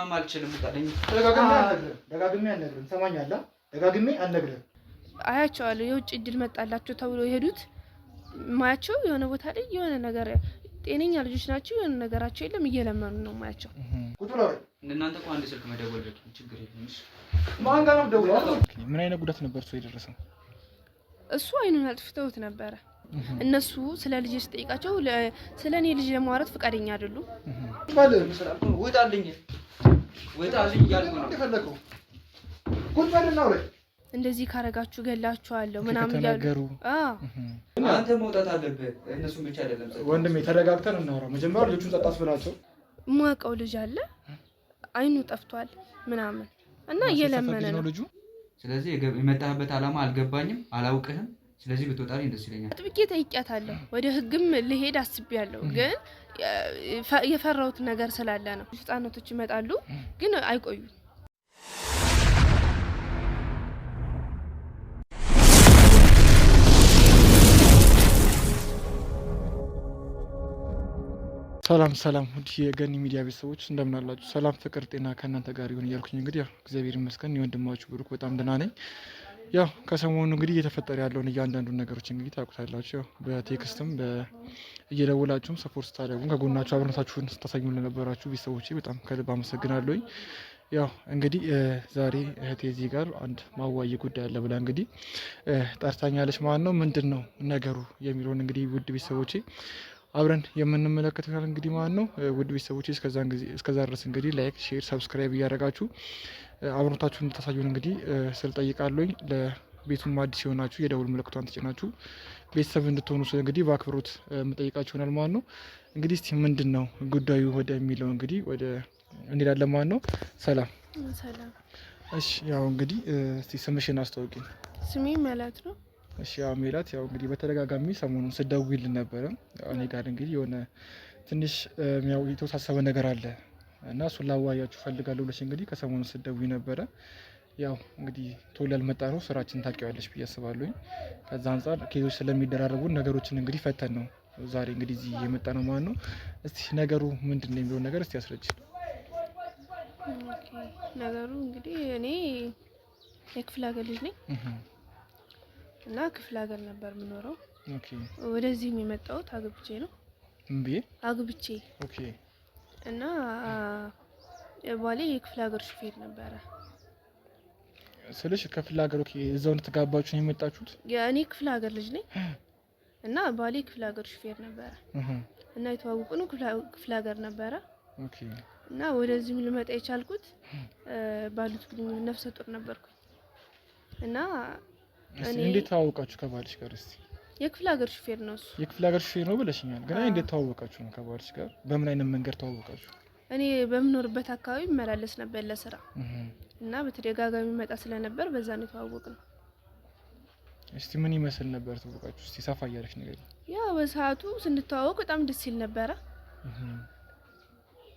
አልችልም ፈቃደኛ ደጋግሜ አልነግርም ሰማኛለህ ደጋግሜ አልነግርም አያቸዋለሁ የውጭ እድል መጣላቸው ተብሎ የሄዱት ማያቸው የሆነ ቦታ ላይ የሆነ ነገር ጤነኛ ልጆች ናቸው የሆነ ነገራቸው የለም እየለመኑ ነው ማያቸው እናንተ እኮ አንድ ስልክ መደወል በቂ ችግር የለም ማን ጋር ነው ደውለው ምን አይነት ጉዳት ነበር ሰው የደረሰው እሱ አይኑን አጥፍተውት ነበር እነሱ ስለ ልጅ ስጠይቃቸው ስለኔ ልጅ ለማውራት ፈቃደኛ አይደሉም ወጣልኝ ያልኩ ነው ተፈለከው ቁጥጥርና ወሬ እንደዚህ ካረጋችሁ ገላችኋለሁ ምናምን ያሉ አንተ መውጣት አለበት እነሱን ብቻ አይደለም ወንድሜ ተረጋግተን እናወራ መጀመሪያ ልጆቹን ጸጣስ ብላቸው ማቀው ልጅ አለ አይኑ ጠፍቷል ምናምን እና እየለመነ ነው ልጁ ስለዚህ የመጣህበት አላማ አልገባኝም አላውቅህም ስለዚህ ብትወጣልኝ ደስ ይለኛል ጥብቄ ጠይቄያታለሁ ወደ ህግም ልሄድ አስቤያለሁ ግን የፈራሁት ነገር ስላለ ነው ህፃናቶች ይመጣሉ ግን አይቆዩም ሰላም ውድ የገኒ ሚዲያ ቤተሰቦች እንደምን አላችሁ? ሰላም ፍቅር ጤና ከእናንተ ጋር ይሁን እያልኩኝ እንግዲህ ያው እግዚአብሔር ይመስገን የወንድማችሁ ብሩክ በጣም ደህና ነኝ። ያው ከሰሞኑ እንግዲህ እየተፈጠረ ያለውን እያንዳንዱን ነገሮች እንግዲህ ታውቁታላችሁ። ያው በቴክስትም እየደወላችሁም ሰፖርት ስታደርጉ ከጎናችሁ አብረታችሁን ስታሳዩን ለነበራችሁ ቤተሰቦቼ በጣም ከልብ አመሰግናለሁኝ። ያው እንግዲህ ዛሬ እህቴ እዚህ ጋር አንድ ማዋየ ጉዳይ አለ ብላ እንግዲህ ጠርታኛለች ማለት ነው። ምንድን ነው ነገሩ የሚለውን እንግዲህ ውድ ቤተሰቦቼ አብረን የምንመለከተው እንግዲህ ማለት ነው። ውድ ቤተሰቦቼ እስከዛ ድረስ እንግዲህ ላይክ፣ ሼር፣ ሰብስክራይብ እያደረጋችሁ አብሮታችሁን እንድታሳዩን እንግዲህ ስል ጠይቃለሁኝ። ለቤቱም አዲስ የሆናችሁ የደውል ምልክቷን ተጭናችሁ ቤተሰብ እንድትሆኑ ስል እንግዲህ በአክብሮት የምጠይቃችሁ ይሆናል ማለት ነው። እንግዲህ እስቲ ምንድን ነው ጉዳዩ ወደሚለው እንግዲህ ወደ እንሄዳለን ማለት ነው። ሰላም። እሺ ያው እንግዲህ እስቲ ስምሽን አስተዋውቂኝ። ስሜ መላት ነው። እሺ ያው ሜላት ያው እንግዲህ በተደጋጋሚ ሰሞኑን ስደውይልን ነበረ። እኔ ጋር እንግዲህ የሆነ ትንሽ ያው የተወሳሰበ ነገር አለ እና እሱን ላዋያችሁ ፈልጋለሁ ብለሽ እንግዲህ ከሰሞኑን ስደውይ ነበረ። ያው እንግዲህ ቶሎ ያልመጣ ነው ስራችን ታውቂዋለሽ ብዬ አስባለሁኝ። ከዛ አንጻር ኬዞች ስለሚደራረቡ ነገሮችን እንግዲህ ፈተን ነው ዛሬ እንግዲህ እዚህ የመጣ ነው ማለት ነው። እስቲ ነገሩ ምንድን ነው የሚለው ነገር እስቲ አስረጅ። ነገሩ እንግዲህ እኔ የክፍለ ሀገር ልጅ ነኝ እና ክፍለ ሀገር ነበር የምኖረው። ኦኬ ወደዚህ የመጣሁት አግብቼ ነው አግብቼ ኦኬ እና ባሌ የክፍለ ሀገር ሹፌር ነበረ። ስለሽ ክፍለ ሀገር ኦኬ እዛው እንድትጋባችሁ ነው የመጣችሁት? እኔ ክፍለ ሀገር ልጅ ነኝ እና ባሌ ክፍለ ሀገር ሹፌር ነበረ እና የተዋወቅነው ክፍለ ሀገር ነበረ። ኦኬ እና ወደዚህ ልመጣ የቻልኩት ባሉት ግንኙነት ነፍሰ ጡር ነበርኩኝ እና እንዴት ተዋወቃችሁ ከባልሽ ጋር? እስቲ የክፍለ ሀገር ሹፌር ነው እሱ። የክፍለ ሀገር ሹፌር ነው ብለሽኛል፣ ግን እንዴት ተዋወቃችሁ ነው ከባልሽ ጋር? በምን አይነት መንገድ ተዋወቃችሁ? እኔ በምኖርበት አካባቢ መላለስ ነበር ለስራ እና በተደጋጋሚ መጣ ስለነበር በዛ ነው የተዋወቅነው። እስቲ ምን ይመስል ነበር ተዋወቃችሁ? እስቲ ሰፋ እያለሽ ነገር። ያው በሰዓቱ ስንተዋወቅ በጣም ደስ ይል ነበረ።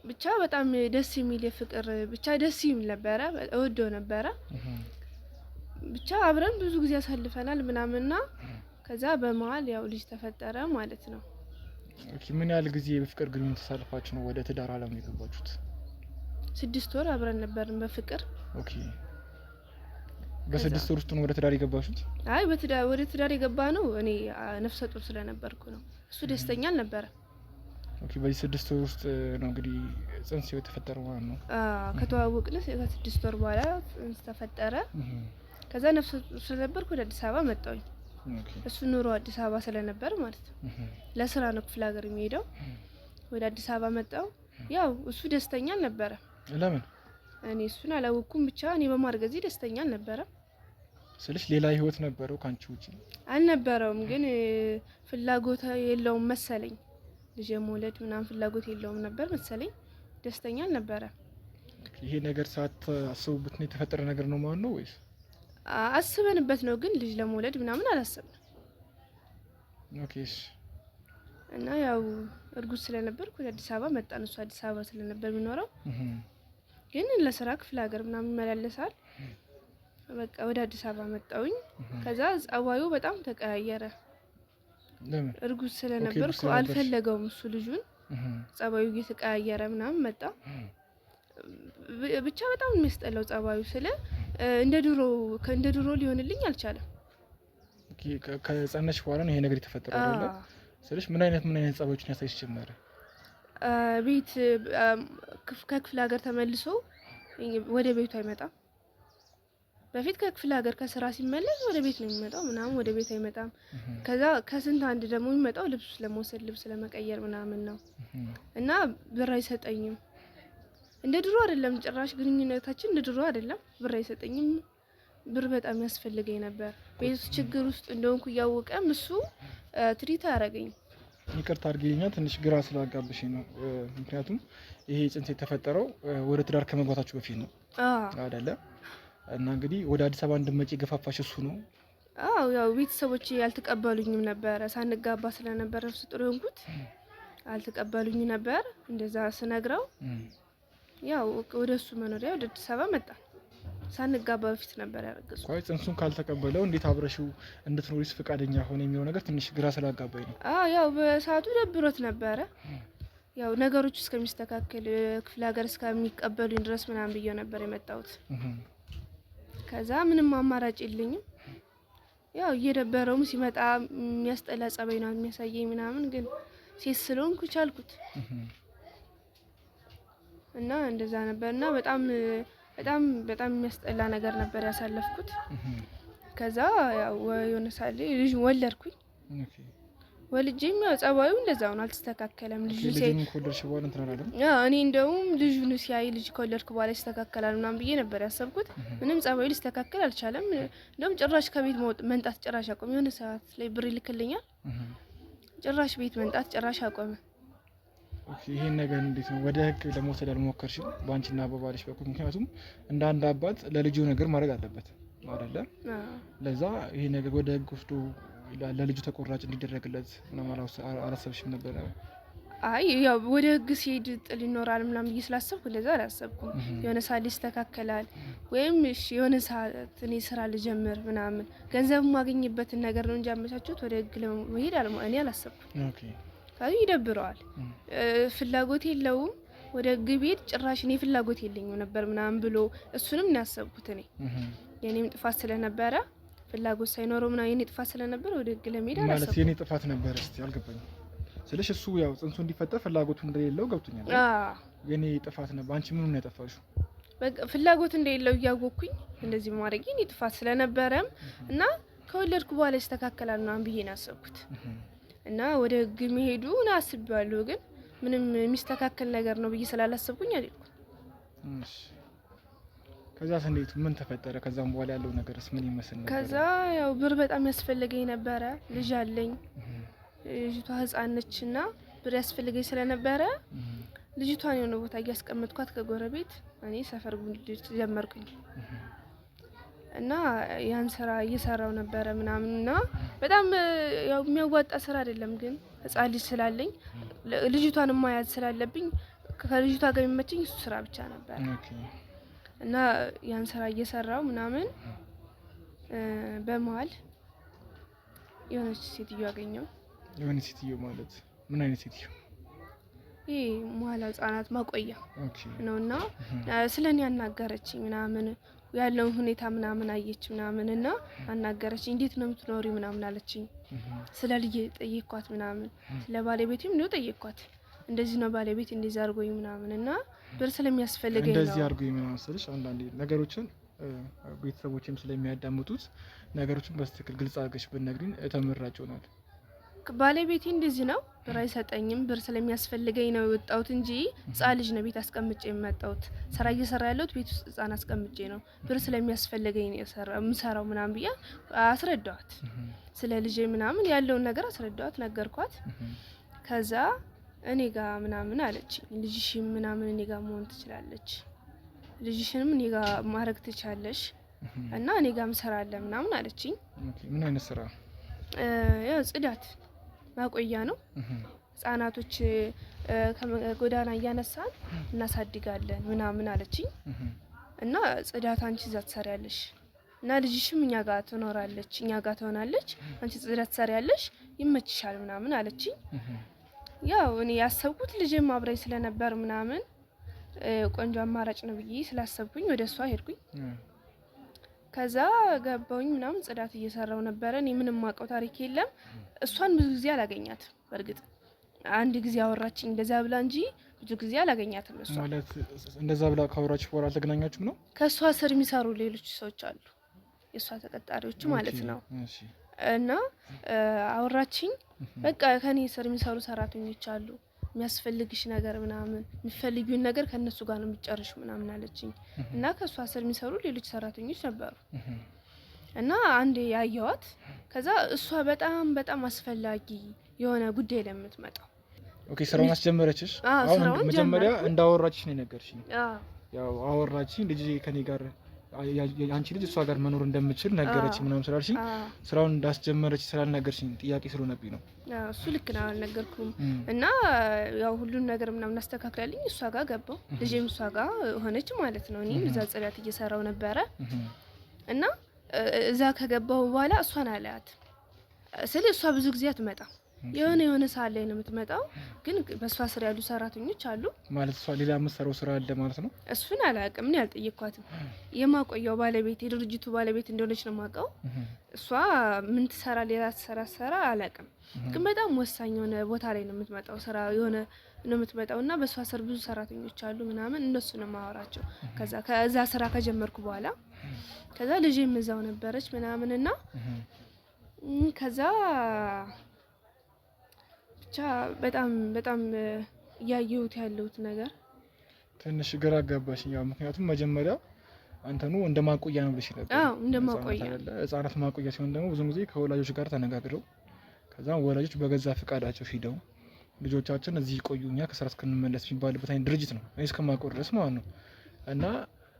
ብቻ በጣም ደስ የሚል የፍቅር ብቻ ደስ ይል ነበረ። እወደው ነበረ። ብቻ አብረን ብዙ ጊዜ አሳልፈናል ምናምንና ከዛ በመሃል ያው ልጅ ተፈጠረ ማለት ነው። ኦኬ ምን ያህል ጊዜ በፍቅር ግንኙነት ተሳልፋችሁ ነው ወደ ትዳር ዓለም የገባችሁት? 6 ወር አብረን ነበርን በፍቅር። ኦኬ በ6 ወር ውስጥ ነው ወደ ትዳር የገባችሁት? አይ ወደ ትዳር የገባ ነው እኔ ነፍሰ ጡር ስለነበርኩ ነው። እሱ ደስተኛ አልነበረ። ኦኬ በዚህ 6 ወር ውስጥ ነው እንግዲህ ጽንስ የተፈጠረው ማለት ነው? ከተዋወቅን ከ6 ወር በኋላ ጽንስ ተፈጠረ። ከዛ ነፍሰ ጡር ስለነበርኩ ወደ አዲስ አበባ መጣሁኝ። እሱ ኑሮ አዲስ አበባ ስለነበር ማለት ነው ለስራ ነው ክፍለ ሀገር የሚሄደው። ወደ አዲስ አበባ መጣሁ። ያው እሱ ደስተኛ አልነበረ። ለምን? እኔ እሱን አላወኩም። ብቻ እኔ በማርገዜ ደስተኛ አልነበረ። ስለሽ ሌላ ህይወት ነበረው ካንቺ ውጪ? አልነበረውም፣ ግን ፍላጎት የለውም መሰለኝ። ልጅ መውለድ ምናምን ፍላጎት የለውም ነበር መሰለኝ። ደስተኛ አልነበረ። ይሄ ነገር ሳታስቡበት ነው የተፈጠረ ነገር ነው ማለት ነው ወይስ? አስበንበት ነው፣ ግን ልጅ ለመውለድ ምናምን አላሰብንም። ኦኬስ እና ያው እርጉዝ ስለነበርኩ ወደ አዲስ አበባ መጣን። እሱ አዲስ አበባ ስለነበር የሚኖረው ግን ለስራ ክፍለ ሀገር ምናምን ይመላለሳል። በቃ ወደ አዲስ አበባ መጣሁኝ። ከዛ ጸባዩ በጣም ተቀያየረ። ለምን? እርጉዝ ስለነበርኩ አልፈለገውም እሱ ልጁን። ጸባዩ እየተቀያየረ ምናምን መጣ። ብቻ በጣም የሚያስጠላው ጸባዩ ስለ እንደ ድሮ ሊሆንልኝ አልቻለም። ከጸነሽ በኋላ ነው ይሄ ነገር የተፈጠረው አይደለ? ስለዚህ ምን አይነት ጸባዮችን ያሳይሽ ጀመረ? ቤት ከክፍለ ሀገር ተመልሶ ወደ ቤቱ አይመጣም። በፊት ከክፍለ ሀገር ከስራ ሲመለስ ወደ ቤት ነው የሚመጣው ምናምን፣ ወደ ቤት አይመጣም። ከዛ ከስንት አንድ ደግሞ የሚመጣው ልብስ ለመውሰድ ልብስ ለመቀየር ምናምን ነው እና ብር አይሰጠኝም። እንደ ድሮ አይደለም ጭራሽ ግንኙነታችን እንደ ድሮ አይደለም። ብር አይሰጠኝም። ብር በጣም ያስፈልገኝ ነበር። ቤት ውስጥ ችግር ውስጥ እንደሆንኩ እያወቀም እሱ ትሪት አያረገኝም። ይቅርታ አድርጊልኝ ትንሽ ግራ ስላጋብሽ ነው። ምክንያቱም ይሄ ጽንስ የተፈጠረው ወደ ትዳር ከመግባታችሁ በፊት ነው አይደለ? እና እንግዲህ ወደ አዲስ አበባ እንድትመጪ ገፋፋሽ እሱ ነው? አዎ ያው ቤተሰቦቼ ያልተቀበሉኝም ነበረ። ሳንጋባ ስለነበረ ፍጥሩ የሆንኩት አልተቀበሉኝ ነበር። እንደዛ ስነግረው ያው ወደ እሱ መኖሪያ ወደ አዲስ አበባ መጣ። ሳንጋባ በፊት ነበር ያረገዝኩት። ቆይ ጽንሱን ካልተቀበለው እንዴት አብረሽው እንድትኖሪስ ፈቃደኛ ሆነ የሚለው ነገር ትንሽ ግራ ስላጋባኝ ነው። ያው በሰዓቱ ደብሮት ነበረ። ያው ነገሮች እስከሚስተካከል ክፍለ ሀገር እስከሚቀበሉኝ ድረስ ምናምን ብዬ ነበር የመጣሁት። ከዛ ምንም አማራጭ የለኝም። ያው እየደበረውም ሲመጣ የሚያስጠላ ጸባይ ነው የሚያሳየኝ ምናምን፣ ግን ሴት ስለሆንኩ ቻልኩት እና እንደዛ ነበርና በጣም የሚያስጠላ ነገር ነበር ያሳለፍኩት። ከዛ ያው የሆነ ሳለ ልጅ ወለድኩኝ። ወልጄም ያው ጸባዩ እንደዛው ነው፣ አልተስተካከለም። ልጅ ከወለድሽ በኋላ እንትን አላለም። እኔ እንደውም ልጁን ሲያይ ልጅ ከወለድኩ በኋላ ይስተካከላል ምናምን ብዬ ነበር ያሰብኩት። ምንም ጸባዩ ሊስተካከል አልቻለም። እንደውም ጭራሽ ከቤት መምጣት ጭራሽ አቆመ። የሆነ ሰዓት ላይ ብር ይልክልኛል፣ ጭራሽ ቤት መምጣት ጭራሽ አቆመ። ይሄን ነገር እንዴት ነው ወደ ህግ ለመውሰድ አልሞከርሽም በአንቺና በባልሽ በኩል? ምክንያቱም እንደ አንድ አባት ለልጁ ነገር ማድረግ አለበት አይደለ? ለዛ ይሄ ነገር ወደ ህግ ወስዶ ለልጁ ተቆራጭ እንዲደረግለት ምናምን አላሰብሽም ነበር? አይ ያው ወደ ህግ ሲሄድ ጥል ይኖራል ምናምን ብዬ ስላሰብኩ እንደዛ አላሰብኩም። የሆነ ሰዓት ሊስተካከላል ወይም እሺ የሆነ ሰዓት እኔ ስራ ልጀምር ምናምን ገንዘብ ማገኝበትን ነገር ነው እንጂ አመቻችሁት ወደ ህግ ለመሄድ እኔ አላሰብኩም። ካዩ ይደብረዋል። ፍላጎት የለውም ወደ ህግ ቤት ጭራሽ እኔ ፍላጎት የለኝም ነበር ምናምን ብሎ እሱንም ነው ያሰብኩት። እኔ የኔም ጥፋት ስለነበረ ፍላጎት ሳይኖረው ምናምን የኔ ጥፋት ስለነበረ ወደ ህግ ለመሄድ አላሰብኩም። ማለት የኔ ጥፋት ነበር እስቲ አልገባኝም። ስለሽ እሱ ያው ጽንሱ እንዲፈጠር ፍላጎቱ እንደሌለው ገብቶኛል። የኔ ጥፋት ነበር። አንቺ ምኑን ነው ያጠፋሽው? በቃ ፍላጎት እንደሌለው እያወቅኩኝ እንደዚህ ማድረግ የኔ ጥፋት ስለነበረም እና ከወለድኩ በኋላ ይስተካከላል ምናምን ብዬ ነው ያሰብኩት። እና ወደ ህግ መሄዱ ነው አስቤዋለሁ፣ ግን ምንም የሚስተካከል ነገር ነው ብዬ ስላላሰብኩኝ አልኩት። ከዛስ እንዴት ምን ተፈጠረ? ከዛም በኋላ ያለው ነገርስ ምን ይመስል ነበር? ከዛ ያው ብር በጣም ያስፈልገኝ ነበረ። ልጅ አለኝ፣ ልጅቷ ህፃን ነች እና ብር ያስፈልገኝ ስለነበረ ልጅቷን የሆነ ቦታ እያስቀመጥኳት ከጎረቤት እኔ ሰፈር ጉልት ጀመርኩኝ እና ያን ስራ እየሰራው ነበረ ምናምንና በጣም ያው የሚያዋጣ ስራ አይደለም፣ ግን ህፃን ልጅ ስላለኝ ልጅቷን ማያዝ ስላለብኝ ከልጅቷ ጋር የሚመቸኝ እሱ ስራ ብቻ ነበር። እና ያን ስራ እየሰራው ምናምን በመሃል የሆነች ሴትዮ አገኘው። የሆነች ሴትዮ ማለት ምን አይነት ሴትዮ? ይሄ መዋዕለ ህጻናት ማቆያ ነውና ስለኔ ያናገረችኝ ምናምን ያለውን ሁኔታ ምናምን አየች ምናምን እና አናገረችኝ። እንዴት ነው የምትኖሪ ምናምን አለችኝ። ስለ ልጅ ጠየቅኳት ምናምን፣ ስለ ባለቤቴም ነው ጠየቅኳት። እንደዚህ ነው ባለቤት እንደዚህ አድርጎኝ ምናምን እና ብር ስለሚያስፈልገኝ ነው። እንደዚህ አድርጎኝ ምናምን ስልሽ አንዳንዴ ነገሮችን ቤተሰቦችም ስለሚያዳምጡት ነገሮችን በትክክል ግልጽ አድርገሽ ብትነግሪን ተመራጭ ይሆናል። ባለቤቴ እንደዚህ ነው፣ ብር አይሰጠኝም፣ ብር ስለሚያስፈልገኝ ነው የወጣሁት እንጂ ህፃን ልጅ ነው ቤት አስቀምጬ የመጣሁት። ስራ እየሰራ ያለሁት ቤት ውስጥ ህፃን አስቀምጬ ነው፣ ብር ስለሚያስፈልገኝ ነው የምሰራው ምናምን ብዬ አስረዳኋት። ስለ ልጄ ምናምን ያለውን ነገር አስረዳኋት፣ ነገርኳት። ከዛ እኔ ጋር ምናምን አለችኝ፣ ልጅሽም ምናምን እኔ ጋር መሆን ትችላለች፣ ልጅሽንም እኔ ጋር ማድረግ ትቻለሽ እና እኔ ጋር ምሰራ አለ ምናምን አለችኝ። ምን አይነት ስራ? ያው ጽዳት ማቆያ ነው። ህጻናቶች ከጎዳና እያነሳን እናሳድጋለን ምናምን አለችኝ። እና ጽዳት አንቺ እዛ ትሰሪያለሽ እና ልጅሽም እኛ ጋር ትኖራለች፣ እኛ ጋር ትሆናለች፣ አንቺ ጽዳት ትሰሪያለሽ፣ ይመችሻል ምናምን አለችኝ። ያው እኔ ያሰብኩት ልጅም አብረኝ ስለነበር ምናምን ቆንጆ አማራጭ ነው ብዬ ስላሰብኩኝ ወደ እሷ ሄድኩኝ። ከዛ ገባሁኝ ምናምን ጽዳት እየሰራው ነበረ። እኔ ምንም ማውቀው ታሪክ የለም። እሷን ብዙ ጊዜ አላገኛትም። በእርግጥ አንድ ጊዜ አወራችኝ እንደዛ ብላ እንጂ ብዙ ጊዜ አላገኛትም። እሷ ማለት እንደዛ ብላ ካወራች በኋላ አልተገናኛችሁም ነው? ከእሷ ስር የሚሰሩ ሌሎች ሰዎች አሉ፣ የእሷ ተቀጣሪዎች ማለት ነው። እና አወራችኝ። በቃ ከኔ ስር የሚሰሩ ሰራተኞች አሉ፣ የሚያስፈልግሽ ነገር ምናምን የሚፈልጊውን ነገር ከነሱ ጋር ነው የሚጨርሽ ምናምን አለችኝ። እና ከሷ ስር የሚሰሩ ሌሎች ሰራተኞች ነበሩ። እና አንዴ ያየዋት ከዛ እሷ በጣም አስፈላጊ የሆነ ጉዳይ ለምትመጣው ኦኬ ስራውን አስጀመረችሽ? አሁን መጀመሪያ እንዳወራችሽ ነው የነገርሽኝ። ያው አወራችኝ ልጅ ከኔ ጋር አንቺ ልጅ እሷ ጋር መኖር እንደምችል ነገረች ምናምን ስላልሽኝ ስራውን እንዳስጀመረች ስላልነገርሽኝ ጥያቄ ስለሆነብኝ ነው። እሱ ልክ ነው አልነገርኩም። እና ያው ሁሉን ነገር ምናምን አስተካክላለኝ እሷ ጋር ገባው። ልጄም እሷ ጋር ሆነች ማለት ነው። እኔም እዛ ጽዳት እየሰራው ነበረ። እና እዛ ከገባው በኋላ እሷን አላያት ስለ እሷ ብዙ ጊዜ አትመጣም። የሆነ ሰዓት ላይ ነው የምትመጣው። ግን በሷ ስራ ያሉ ሰራተኞች አሉ ማለት እሷ ሌላ የምትሰራው ስራ አለ ማለት ነው። እሱን አላውቅም፣ እኔ አልጠየኳትም። የማቆየው ባለቤት የድርጅቱ ባለቤት እንደሆነች ነው የማውቀው። እሷ ምን ትሰራ ሌላ ትሰራ አላውቅም። ግን በጣም ወሳኝ የሆነ ቦታ ላይ ነው የምትመጣው፣ ስራ የሆነ ነው የምትመጣው። እና በሷ ስር ብዙ ሰራተኞች አሉ ምናምን፣ እነሱ ነው የማወራቸው። ከዛ ስራ ከጀመርኩ በኋላ ከዛ ልጄም እዛው ነበረች ምናምን። እና ከዛ ብቻ በጣም እያየሁት ያለሁት ነገር ትንሽ ግራ አጋባሽኝ። ያው ምክንያቱም መጀመሪያ አንተኑ እንደማቆያ ነው ብለሽ ነበር። እንደማቆያ ህጻናት ማቆያ ሲሆን ደግሞ ብዙ ጊዜ ከወላጆች ጋር ተነጋግረው ከዛ ወላጆች በገዛ ፍቃዳቸው ሂደው ልጆቻችን እዚህ ቆዩኛ ከስራ እስክንመለስ የሚባልበት አይነት ድርጅት ነው እኔ እስከማውቀው ድረስ ማለት ነው። እና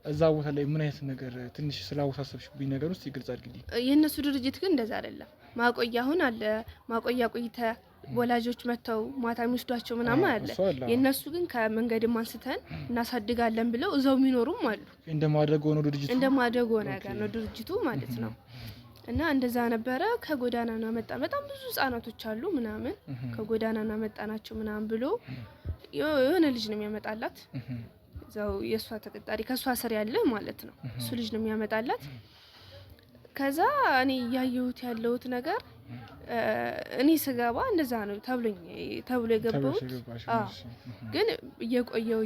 እዛ ቦታ ላይ ምን አይነት ነገር ትንሽ ስላወሳሰብሽብኝ ነገር ውስጥ ይገልጻ አድርግልኝ። የእነሱ ድርጅት ግን እንደዛ አይደለም። ማቆያ አሁን አለ ማቆያ ቆይተ ወላጆች መተው ማታ የሚወስዷቸው ምናምን አለ። የእነሱ ግን ከመንገድ አንስተን እናሳድጋለን ብለው እዛው የሚኖሩም አሉ። እንደማደጎ ነው ድርጅቱ፣ እንደማደጎ ነገር ነው ድርጅቱ ማለት ነው። እና እንደዛ ነበረ። ከጎዳና ነው መጣ በጣም ብዙ ህጻናቶች አሉ ምናምን ከጎዳና ነው መጣናቸው ምናምን ብሎ የሆነ ልጅ ነው የሚያመጣላት እዛው የሷ ተቀጣሪ ከሷ ስር ያለ ማለት ነው። እሱ ልጅ ነው የሚያመጣላት። ከዛ እኔ ያየሁት ያለሁት ነገር እኔ ስገባ እንደዛ ነው ተብሎ የገባሁት። ግን እየቆየው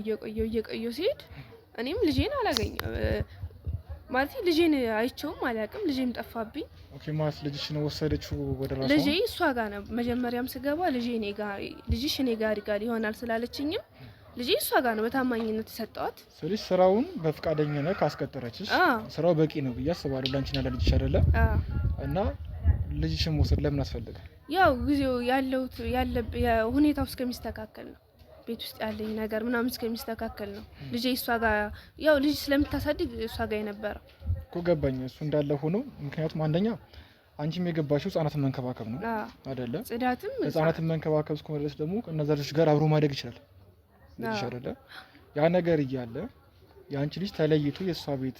ሲሄድ እኔም ልጄን አላገኘው ማለት ልጄን አይቼውም አላውቅም። ልጄም ጠፋብኝ። ኦኬ ማለት ልጅሽ ነው ወሰደችው ወደ ራሷ? ልጄ እሷ ጋር ነው መጀመሪያም ስገባ ልጅሽ እኔ ጋር ይሆናል ስላለችኝም ልጄ እሷ ጋር ነው በታማኝነት የሰጠዋት። ስለዚህ ስራውን በፍቃደኝነት ካስቀጠረችሽ ስራው በቂ ነው ብዬ አስባለሁ ለአንቺና ለልጅሽ አይደለ? እና ልጅሽን መውሰድ ለምን አስፈልገ? ያው ጊዜው ሁኔታው እስከሚስተካከል ነው። ቤት ውስጥ ያለኝ ነገር ምናምን እስከሚስተካከል ነው። ልጄ እሷ ጋር ያው ልጅ ስለምታሳድግ እሷ ጋር የነበረው እኮ ገባኝ። እሱ እንዳለ ሆኖ ምክንያቱም አንደኛ አንቺም የገባሽው ህጻናትን መንከባከብ ነው አይደለ? ጽዳትም ህጻናትን መንከባከብ እስከሆነ ድረስ ደግሞ እነዛ ልጆች ጋር አብሮ ማደግ ይችላል ልጅሽ አይደለ? ያ ነገር እያለ የአንቺ ልጅ ተለይቶ የእሷ ቤት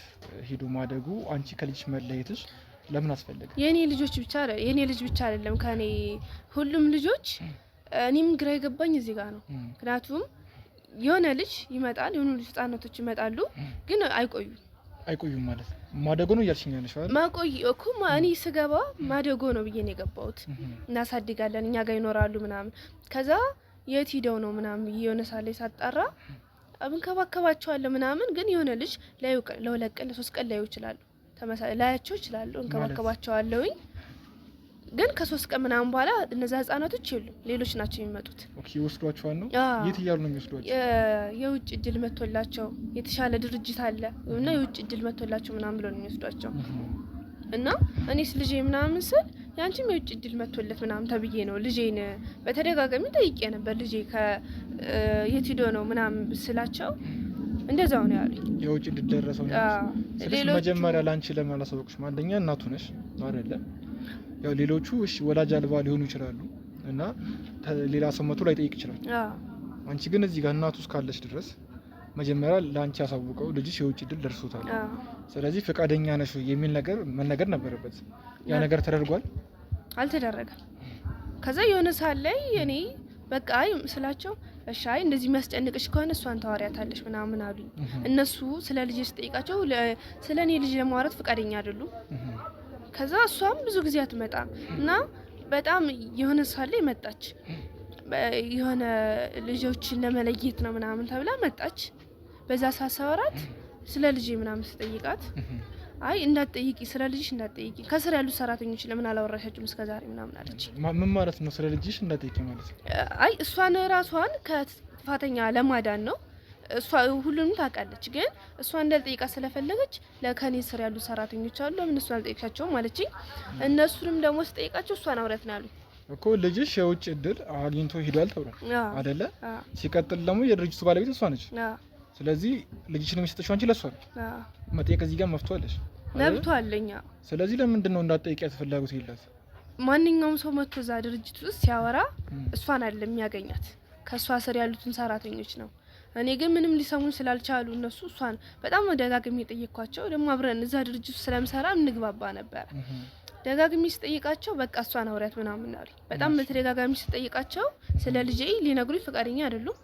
ሂዶ ማደጉ አንቺ ከልጅሽ መለየትሽ ለምን አስፈለገ? የኔ ልጅ ብቻ አይደለም ከኔ ሁሉም ልጆች። እኔም ግራ የገባኝ እዚህ ጋር ነው። ምክንያቱም የሆነ ልጅ ይመጣል፣ የሆኑ ልጅ ህጻናቶች ይመጣሉ፣ ግን አይቆዩም ማለት ማደጎ ነው እያልሽኝ ያለሽ አይደል? ማቆይ እኮ እኔ ስገባ ማደጎ ነው ብዬ ነው የገባሁት። እናሳድጋለን፣ እኛ ጋር ይኖራሉ ምናምን። ከዛ የት ሂደው ነው ምናምን የሆነ ሳለ ሳጣራ እንከባከባቸዋለሁ ምናምን፣ ግን የሆነ ልጅ ለሁለት ቀን ለሶስት ቀን ላያቸው ይችላሉ እንከባከባቸዋለሁኝ። ግን ከሶስት ቀን ምናምን በኋላ እነዛ ህጻናቶች የሉም፣ ሌሎች ናቸው የሚመጡት። ኦኬ ወስዷቸው ነው? የት እያሉ ነው የሚወስዷቸው? የውጭ እድል መጥቶላቸው የተሻለ ድርጅት አለ እና የውጭ እድል መጥቶላቸው ምናምን ብለው ነው የሚወስዷቸው። እና እኔስ ልጄ ምናምን ስል ያንቺም የውጭ እድል መጥቶለት ምናምን ተብዬ ነው ልጄን በተደጋጋሚ ጠይቄ ነበር። ልጄ የት ሄዶ ነው ምናምን ስላቸው እንደዛው ነው ያሉኝ። የውጭ እድል ደረሰው ነው። ስለዚህ መጀመሪያ ላንቺ ለምን አላሳወቅሽም? አንደኛ እናቱ ነሽ አይደለ? ያው ሌሎቹ እሺ ወላጅ አልባ ሊሆኑ ይችላሉ እና ሌላ ሰው መጥቶ ላይ ጠይቅ ይችላል። አንቺ ግን እዚህ ጋር እናቱ እስካለች ድረስ መጀመሪያ ላንቺ ያሳውቀው ልጅሽ የውጭ እድል ደርሶታል። ስለዚህ ፈቃደኛ ነሽ የሚል ነገር መነገር ነበረበት። ያ ነገር ተደርጓል? አልተደረገም። ከዛ የሆነ ሰዓት ላይ እኔ በቃ ስላቸው እሺ አይ እንደዚህ የሚያስጨንቅሽ ከሆነ እሷን ታወሪያታለሽ ምናምን አሉኝ። እነሱ ስለ ልጅ ስጠይቃቸው ስለ እኔ ልጅ ለማውራት ፈቃደኛ አይደሉም። ከዛ እሷም ብዙ ጊዜ አትመጣም እና በጣም የሆነ ሳለ መጣች። የሆነ ልጆችን ለመለየት ነው ምናምን ተብላ መጣች። በዛ ሳሳወራት ስለ ልጅ ምናምን ስጠይቃት አይ እንዳትጠይቂ፣ ስለ ልጅሽ እንዳትጠይቂ፣ ከስር ያሉ ሰራተኞች ለምን አላወራሻቸውም እስከዛሬ ምናምን አለች። ምን ማለት ነው ስለ ልጅሽ እንዳትጠይቂ ማለት? አይ እሷን ራሷን ከጥፋተኛ ለማዳን ነው። እሷ ሁሉንም ታውቃለች፣ ግን እሷ እንዳልጠይቃ ስለፈለገች ለከኔ ስር ያሉ ሰራተኞች አሉ ለምን እሷን አልጠይቃቸውም ማለችኝ። እነሱንም ደግሞ ስጠይቃቸው እሷን አውረት ነው ያሉኝ እኮ። ልጅሽ የውጭ እድል አግኝቶ ሄዷል ተብሏል አይደለ? ሲቀጥል ደግሞ የድርጅቱ ባለቤት እሷ ነች። ስለዚህ ልጅሽን የሚሰጥሽው አንቺ ለሷ ነው። መጠየቅ እዚህ ጋር መብቷ አለሽ። መብቷ አለኝ። ስለዚህ ለምንድን ነው እንዳትጠይቂያት ፍላጎት የላት? ማንኛውም ሰው መጥቶ እዛ ድርጅት ውስጥ ሲያወራ እሷን አይደለም የሚያገኛት፣ ከእሷ ስር ያሉትን ሰራተኞች ነው። እኔ ግን ምንም ሊሰሙን ስላልቻሉ እነሱ እሷን በጣም ደጋግሜ ጠየቅኳቸው። ደግሞ አብረን እዛ ድርጅት ውስጥ ስለምሰራ እንግባባ ነበር። ደጋግሜ ስጠይቃቸው በቃ እሷን አውሪያት ምናምን አሉ። በጣም በተደጋጋሚ ስጠይቃቸው ስለ ልጄ ሊነግሩኝ ፈቃደኛ አይደሉም።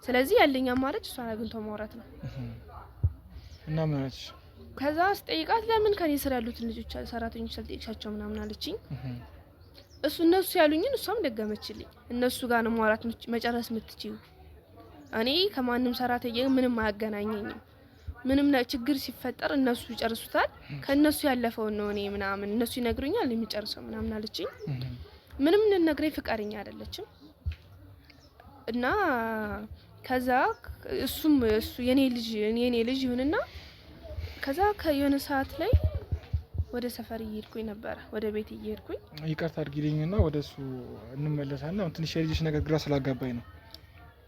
ስለዚህ ያለኝ አማራጭ እሷን አግኝቶ ማውራት ነው። እና ማለት ከዛ ስጠይቃት ለምን ከኔ ስር ያሉትን ልጆች ሰራተኞች አልጠይቅሻቸው ምናምን አለችኝ። እነሱ ያሉኝን እሷም ደገመችልኝ። እነሱ ጋር ነው ማውራት መጨረስ የምትችይው። እኔ ከማንም ሰራተኛ ምንም አያገናኘኝም። ምንም ችግር ሲፈጠር እነሱ ይጨርሱታል። ከነሱ ያለፈው ነው እኔ ምናምን እነሱ ይነግሩኛል የሚጨርሰው ምናምን አለችኝ። ምንም ልነግረኝ ፍቃደኛ አይደለችም። እና ከዛ እሱ የኔ ልጅ ይሁንና ከዛ ከየሆነ ሰዓት ላይ ወደ ሰፈር እየሄድኩኝ ነበር፣ ወደ ቤት እየሄድኩኝ። ይቅርታ አድርጊልኝና ወደሱ እንመለሳለን። አሁን ትንሽ የልጅሽ ነገር ግራ ስላጋባኝ ነው።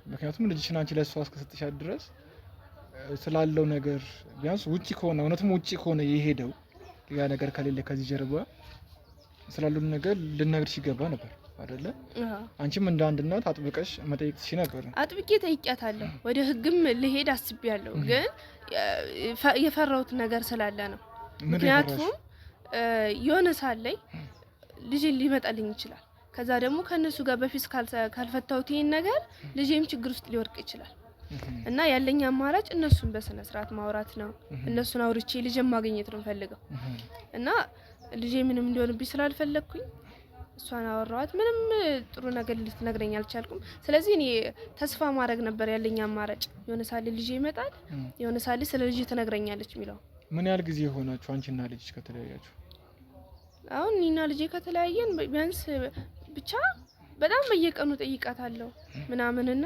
ምክንያቱም ልጅሽን አንቺ ለሷ እስከሰጥሻት ድረስ ስላለው ነገር ቢያንስ ውጪ ከሆነ እውነትም ውጪ ከሆነ የሄደው ያ ነገር ከሌለ ከዚህ ጀርባ ስላለው ነገር ልነግርሽ ይገባ ነበር አይደለ? አንቺም እንደ አንድ እናት አጥብቀሽ መጠየቅ ትችይ ነበር። አጥብቄ ጠይቂያታለሁ። ወደ ህግም ልሄድ አስቤያለሁ፣ ግን የፈራሁት ነገር ስላለ ነው። ምክንያቱም የሆነ ሳለይ ልጅ ሊመጣልኝ ይችላል። ከዛ ደግሞ ከነሱ ጋር በፊት ካልፈታሁት ይሄን ነገር ልጄም ችግር ውስጥ ሊወርቅ ይችላል። እና ያለኝ አማራጭ እነሱን በስነ ስርዓት ማውራት ነው። እነሱን አውርቼ ልጄን ማግኘት ነው ፈልገው እና ልጄ ምንም እንዲሆንብኝ ስላልፈለኩኝ እሷን አወራኋት። ምንም ጥሩ ነገር ልትነግረኝ አልቻልኩም። ስለዚህ እኔ ተስፋ ማድረግ ነበር ያለኝ አማራጭ። የሆነ ሳለ ልጄ ይመጣል፣ የሆነ ሳለ ስለ ልጄ ትነግረኛለች የሚለው። ምን ያህል ጊዜ ሆናችሁ አንቺና ልጅሽ ከተለያያችሁ? አሁን እኔና ልጄ ከተለያየን ቢያንስ ብቻ በጣም በየቀኑ ጠይቃታለሁ ምናምንና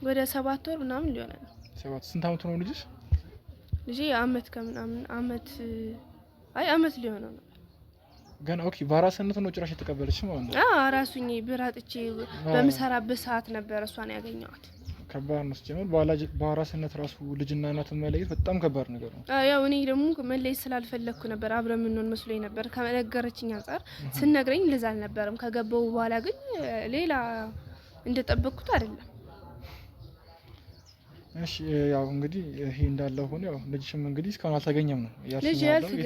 ወደ 7 ወር ምናምን ሊሆነ ነው። 7? ስንት አመት ነው ልጅሽ? ልጄ አመት ከምናምን አመት ሊሆነው ነው ገና። ኦኬ፣ በአራስነት ነው ጭራሽ የተቀበለች ማለት ነው? አራሱኝ ብራጥቼ በመሰራበት ሰዓት ነበር እሷን ያገኘኋት። ከባድ ነው ሲጀምር። በአራስነት ራሱ ልጅና እናት መለየት በጣም ከባድ ነገር ነው። ያው እኔ ደግሞ መለየት ስላልፈለኩ ነበር፣ አብረን የምንሆን መስሎኝ ነበር። ከነገረችኝ አንጻር ስነግረኝ ለዛ አልነበረም። ከገባው በኋላ ግን ሌላ እንደጠበቅኩት አይደለም። እሺ፣ ያው እንግዲህ ይሄ እንዳለ ሆነ ያው ልጅሽም እንግዲህ እስካሁን አልተገኘም ነው ልጅ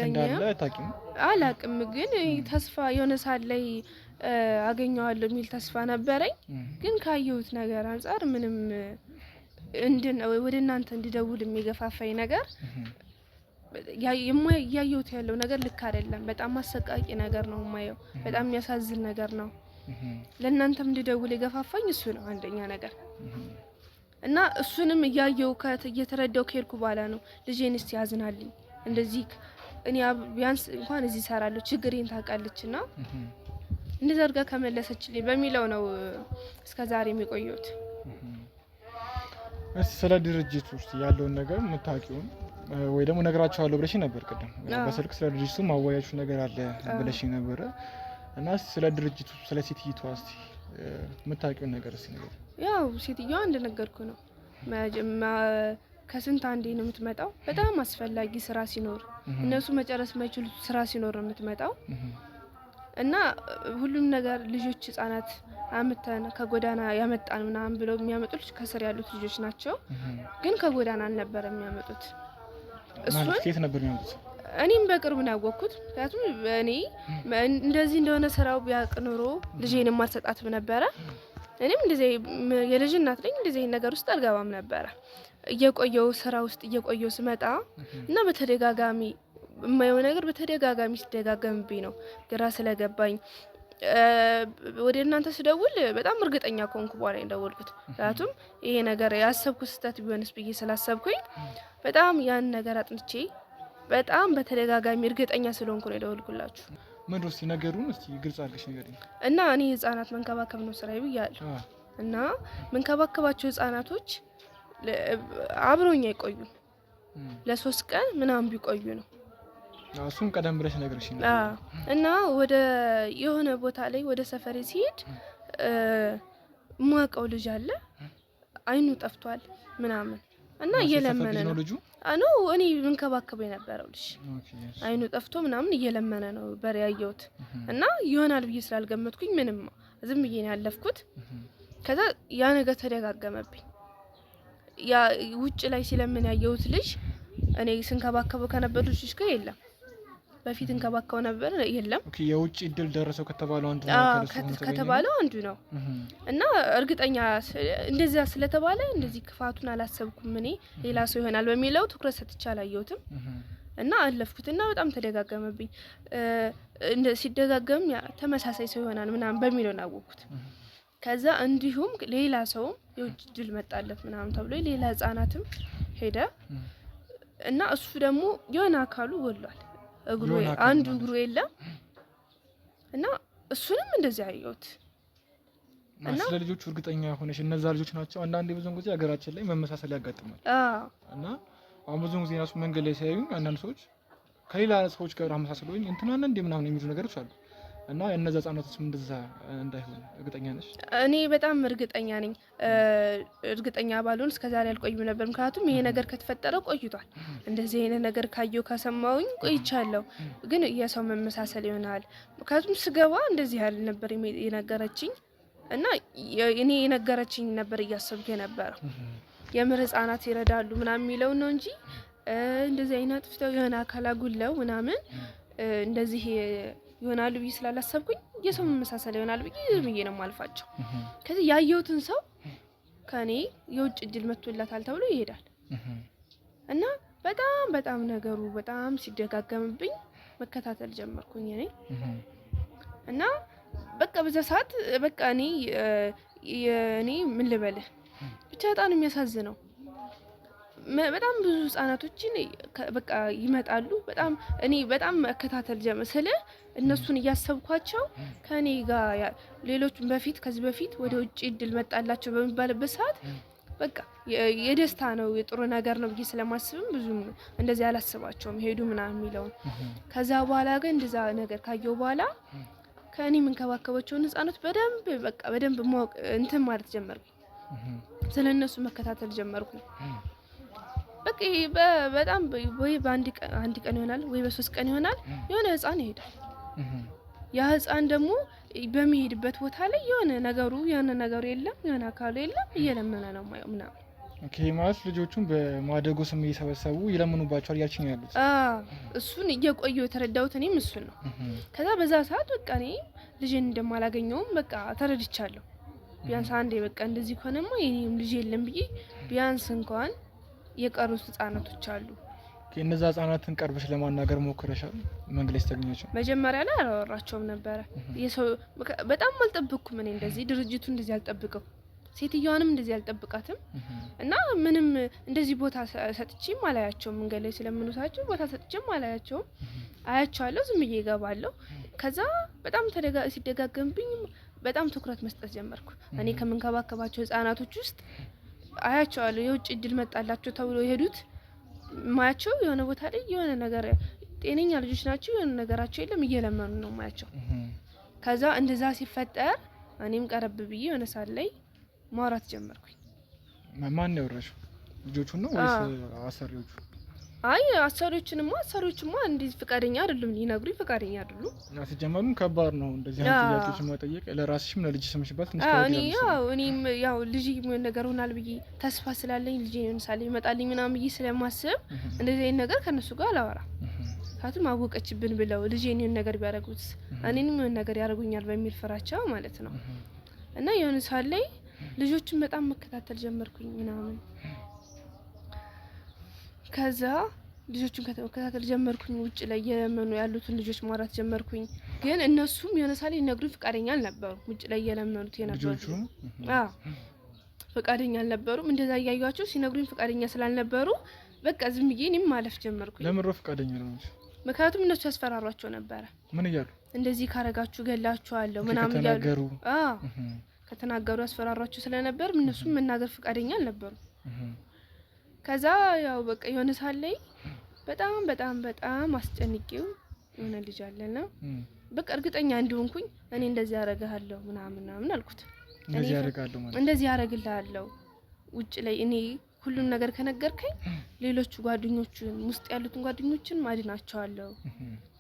እንዳለ ታውቂም? አላውቅም፣ ግን ተስፋ የሆነ ሰዓት ላይ አገኘዋለሁ የሚል ተስፋ ነበረኝ። ግን ካየሁት ነገር አንጻር ምንም ወደ እናንተ እንዲደውል የሚገፋፋኝ ነገር ያየሁት ያለው ነገር ልክ አይደለም። በጣም አሰቃቂ ነገር ነው የማየው። በጣም የሚያሳዝን ነገር ነው። ለእናንተም እንዲደውል የገፋፋኝ እሱ ነው አንደኛ ነገር እና እሱንም እያየው እየተረዳው ከሄድኩ በኋላ ነው ልጄን እስቲ ያዝናልኝ እንደዚህ እኔ ቢያንስ እንኳን እዚህ እሰራለሁ ችግሬን ታውቃለችና እንደዛ አድርጋ ከመለሰችልኝ በሚለው ነው እስከዛሬ የሚቆየሁት። እስቲ ስለ ድርጅቱ ውስጥ ያለውን ነገር የምታውቂውን ወይ ደግሞ ነግራቸዋለሁ ብለሽ ነበር ቅድም በስልክ ስለ ድርጅቱ ማወያያችሁ ነገር አለ ብለሽ ነበር እና ስለ ድርጅቱ ስለ ሴትዮዋ እስቲ የምታውቂውን ነገር እስቲ ነገር። ያው ሴትዮዋ እንደነገርኩ ነው ከስንት አንዴ ነው የምትመጣው። በጣም አስፈላጊ ስራ ሲኖር እነሱ መጨረስ የማይችሉት ስራ ሲኖር ነው የምትመጣው እና ሁሉም ነገር ልጆች ህጻናት አመጣን ከጎዳና ያመጣን ምናምን ብለው የሚያመጡት ከስር ያሉት ልጆች ናቸው። ግን ከጎዳና አልነበረ የሚያመጡት። ማለት ከየት ነበር የሚያመጡት? እኔም በቅርብ ነው ያወቅኩት። ምክንያቱም እኔ እንደዚህ እንደሆነ ስራው ቢያውቅ ኖሮ ልጄን ማልሰጣትም ነበረ። እኔም እንደዚህ የልጅ እናት ነኝ፣ እንደዚህ ነገር ውስጥ አልገባም ነበረ። እየቆየው ስራ ውስጥ እየቆየው ስመጣ እና በተደጋጋሚ የማየው ነገር በተደጋጋሚ ሲደጋገምብኝ ነው ግራ ስለገባኝ ወደ እናንተ ስደውል በጣም እርግጠኛ ከሆንኩ በኋላ እንደደወልኩት። ምክንያቱም ይሄ ነገር ያሰብኩት ስህተት ቢሆንስ ብዬ ስላሰብኩኝ በጣም ያን ነገር አጥንቼ በጣም በተደጋጋሚ እርግጠኛ ስለሆንኩ ነው የደወልኩላችሁ። ምን ነው ነገሩን እስቲ ግልጽ አድርገሽ ንገሪኝ። እና እኔ ህፃናት መንከባከብ ነው ስራዬ ብያለሁ። እና መንከባከባቸው ህፃናቶች አብሮኝ አይቆዩም። ለ3 ቀን ምናምን ቢቆዩ ነው። እሱም ቀደም ብለሽ ነገርሽ ነው። እና ወደ የሆነ ቦታ ላይ ወደ ሰፈሬ ሲሄድ ማቀው ልጅ አለ፣ አይኑ ጠፍቷል ምናምን እና እየለመነ ነው ልጁ። እኔ መንከባከብ የነበረው ልጅ አይኑ ጠፍቶ ምናምን እየለመነ ነው በሪያየውት እና ይሆናል ብዬ ስላልገመትኩኝ ምንም ዝም ብዬ ነው ያለፍኩት። ከዛ ያ ነገር ተደጋገመብኝ። ያ ውጭ ላይ ሲለምን ያየሁት ልጅ እኔ ስንከባከበው ከነበሩ ልጆች ጋር የለም። በፊት እንከባከበው ነበር የለም። ኦኬ የውጭ እድል ደረሰው ከተባለው አንዱ ነው እና እርግጠኛ እንደዚያ ስለተባለ እንደዚህ ክፋቱን አላሰብኩም። እኔ ሌላ ሰው ይሆናል በሚለው ትኩረት ሰጥቼ አላየሁትም እና አለፍኩትና በጣም ተደጋገመብኝ። ሲደጋገም ተመሳሳይ ሰው ይሆናል ምናምን በሚለው ናወኩት። ከዛ እንዲሁም ሌላ ሰው የውጭ እድል መጣለት ምናምን ተብሎ ሌላ ህፃናትም ሄደ እና እሱ ደግሞ የሆነ አካሉ ወሏል። አንዱ እግሩ የለም እና እሱንም እንደዚህ አየሁት። እና ለልጆቹ እርግጠኛ ሆነሽ እነዛ ልጆች ናቸው። አንዳንዴ ብዙን ጊዜ ሀገራችን ላይ መመሳሰል ያጋጥማል። እና አሁን ብዙን ጊዜ ራሱ መንገድ ላይ ሲያዩኝ አንዳንድ ሰዎች ከሌላ ሰዎች ጋር አመሳስለውኝ እንትና እንደ ምናምን የሚሉ ነገሮች አሉ። እና እነዛ ህፃናቶች እንደዛ እንዳይሆን እርግጠኛ ነሽ? እኔ በጣም እርግጠኛ ነኝ። እርግጠኛ ባልሆን እስከዛሬ አልቆይም ነበር። ምክንያቱም ይሄ ነገር ከተፈጠረ ቆይቷል። እንደዚህ አይነት ነገር ካየው ካሰማውኝ ቆይቻለሁ። ግን የሰው መመሳሰል ይሆናል። ምክንያቱም ስገባ እንደዚህ ያለ ነበር የነገረችኝ እና እኔ የነገረችኝ ነበር እያሰብኩ የነበረው የምር ህፃናት ይረዳሉ ምናምን የሚለው ነው እንጂ እንደዚህ አይነት ጥፍተው የሆነ አካል አጉለው ምናምን እንደዚህ ይሆናሉ ብዬ ስላላሰብኩኝ የሰው መመሳሰል ይሆናል ብዬ ነው ማልፋቸው። ከዚህ ያየሁትን ሰው ከኔ የውጭ እድል መጥቶላታል ተብሎ ይሄዳል እና በጣም ነገሩ በጣም ሲደጋገምብኝ መከታተል ጀመርኩኝ እኔ እና በቃ በዛ ሰዓት በቃ እኔ ምን ልበልህ ብቻ በጣም የሚያሳዝነው በጣም ብዙ ህፃናቶችን በቃ ይመጣሉ። እኔ በጣም መከታተል ስለ እነሱን እያሰብኳቸው ከኔ ጋር ሌሎቹን ከዚህ በፊት ወደ ውጭ እድል መጣላቸው በሚባልበት ሰዓት በቃ የደስታ ነው የጥሩ ነገር ነው ብዬ ስለማስብም ብዙም እንደዚህ አላስባቸውም ሄዱ ምናምን የሚለውን። ከዛ በኋላ ግን እንደዛ ነገር ካየው በኋላ ከኔ መንከባከባቸውን ህፃናት በደንብ ማወቅ እንትን ማለት ጀመርኩኝ። ስለነሱ መከታተል ጀመርኩኝ። በቃ በጣም ወይ በአንድ ቀን ይሆናል ወይ በ3 ቀን ይሆናል የሆነ ህፃን ይሄዳል። ያ ህፃን ደግሞ በሚሄድበት ቦታ ላይ የሆነ ነገሩ የለም የሆነ አካሉ የለም እየለመነ ነው ምናምን። ኦኬ ማለት ልጆቹን በማደጎ ስም እየሰበሰቡ ይለምኑባቸዋል ያልሽኝ ያሉት? እሱን እየቆየሁ የተረዳሁት እኔም እሱን ነው። ከዛ በዛ ሰዓት በቃ እኔ ልጄን እንደማላገኘውም በቃ ተረድቻለሁ። ቢያንስ አንዴ በቃ እንደዚህ ከሆነማ የኔም ልጅ የለም ብዬ ቢያንስ እንኳን የቀሩት ህፃናቶች አሉ። እነዛ ህፃናትን ቀርበሽ ለማናገር ሞክረሻል? መንገድ ላይ ተገኘሽ? መጀመሪያ ላይ አላወራቸውም ነበረ። በጣም አልጠብኩም እኔ እንደዚህ ድርጅቱ እንደዚህ አልጠብቀው፣ ሴትዮዋንም እንደዚህ አልጠብቃትም እና ምንም እንደዚህ ቦታ ሰጥቼም አላያቸውም። መንገድ ላይ ስለምንወሳቸው ቦታ ሰጥቼም አላያቸውም። አያቸዋለሁ፣ ዝም ብዬ እገባለሁ። ከዛ በጣም ሲደጋገምብኝ በጣም ትኩረት መስጠት ጀመርኩ። እኔ ከምንከባከባቸው ህፃናቶች ውስጥ አያቸዋለሁ የውጭ እድል መጣላቸው ተብሎ የሄዱት ማያቸው የሆነ ቦታ ላይ የሆነ ነገር ጤነኛ ልጆች ናቸው፣ የሆነ ነገራቸው የለም እየለመኑ ነው ማያቸው። ከዛ እንደዛ ሲፈጠር እኔም ቀረብ ብዬ የሆነ ሰዓት ላይ ማውራት ጀመርኩኝ። ማን ነው ያወራሽው? ልጆቹን ነው ወይስ አሰሪዎቹ? አይ አሰሪዎቹማ እንዴት ፍቃደኛ አይደሉም፣ ሊነግሩኝ ፍቃደኛ አይደሉም። ሲጀመሩም ከባድ ነው እንደዚህ አይነት ጥያቄዎች መጠየቅ ለራስሽም ለልጅሽም ሲባል ትንሽ እኔም ልጅ ነገር ሆናል ብዬ ተስፋ ስላለኝ ልጅ ይሆናል ይመጣልኝ ምናምን ብዬ ስለማስብ እንደዚህ አይነት ነገር ከነሱ ጋር አላወራም። ካቱም አወቀችብን ብለው ልጄን የሆነ ነገር ቢያደርጉት እኔንም የሆነ ነገር ያደርጉኛል በሚል ፍራቻ ማለት ነው። እና የሆነ ሰዓት ላይ ልጆቹን በጣም መከታተል ጀመርኩኝ ምናምን። ከዛ ልጆቹን መከታተል ጀመርኩኝ። ውጭ ላይ የለመኑ ያሉትን ልጆች ማውራት ጀመርኩኝ። ግን እነሱም የሆነ ሰዓት ላይ ነግሩኝ ፍቃደኛ አልነበሩ። ውጭ ላይ የለመኑት የነበሩት ፍቃደኛ አልነበሩም። እንደዛ እያዩዋቸው ሲነግሩኝ ፍቃደኛ ስላልነበሩ በቃ ዝም ብዬ እኔም ማለፍ ጀመርኩኝ። ለምን ነው ፍቃደኛ ነው? ምክንያቱም እነሱ ያስፈራሯቸው ነበረ። ምን እያሉ? እንደዚህ ካረጋችሁ ገላችኋለሁ ምናምን እያሉ ከተናገሩ ያስፈራሯቸው ስለነበር እነሱም መናገር ፍቃደኛ አልነበሩም። ከዛ ያው በቃ የሆነ ሰዓት ላይ በጣም በጣም በጣም አስጨንቄው የሆነ ልጅ አለና በቃ እርግጠኛ እንደሆንኩኝ እኔ እንደዚህ ያረጋለሁ ምናምን አልኩት። እንደዚህ ያረጋለሁ ማለት እንደዚህ ያረግልሃለሁ ውጭ ላይ እኔ ሁሉም ነገር ከነገርከኝ ሌሎቹ ጓደኞቹን ውስጥ ያሉትን ጓደኞችን ማድናቸዋለሁ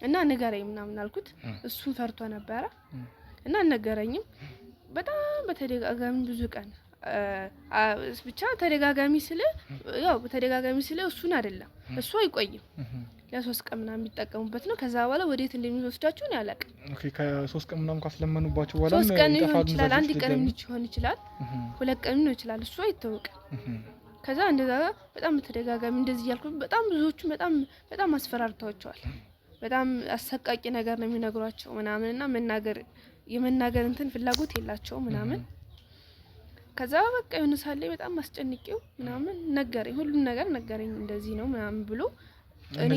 እና ንገረኝ ምናምን አልኩት። እሱን ፈርቶ ነበረ እና አልነገረኝም። በጣም በተደጋጋሚ ብዙ ቀን ብቻ ተደጋጋሚ ስለ እሱን አይደለም እሱ አይቆይም ለ3 ቀን ምናምን የሚጠቀሙበት ነው። ከዛ በኋላ ወዴት እንደሚወስዳቸው ነው ያላቀም። ኦኬ ከ3 ቀን ምናምን ካስለመኑባቸው በኋላ 3 ቀን ሊሆን ይችላል፣ 1 ቀን ሊሆን ይችላል፣ 2 ቀን ሊሆን ይችላል፣ እሱ አይታወቅም። ከዛ እንደዛ በጣም በተደጋጋሚ እንደዚህ ያልኩ በጣም ብዙዎቹ በጣም አስፈራርተዋቸዋል። በጣም አሰቃቂ ነገር ነው የሚነግሯቸው ምናምንና የመናገር እንትን ፍላጎት የላቸው ምናምን። ከዛ በቃ የሆነ ሳለ በጣም አስጨንቄው ምናምን ነገረኝ፣ ሁሉም ነገር ነገረኝ። እንደዚህ ነው ምናምን ብሎ እኔ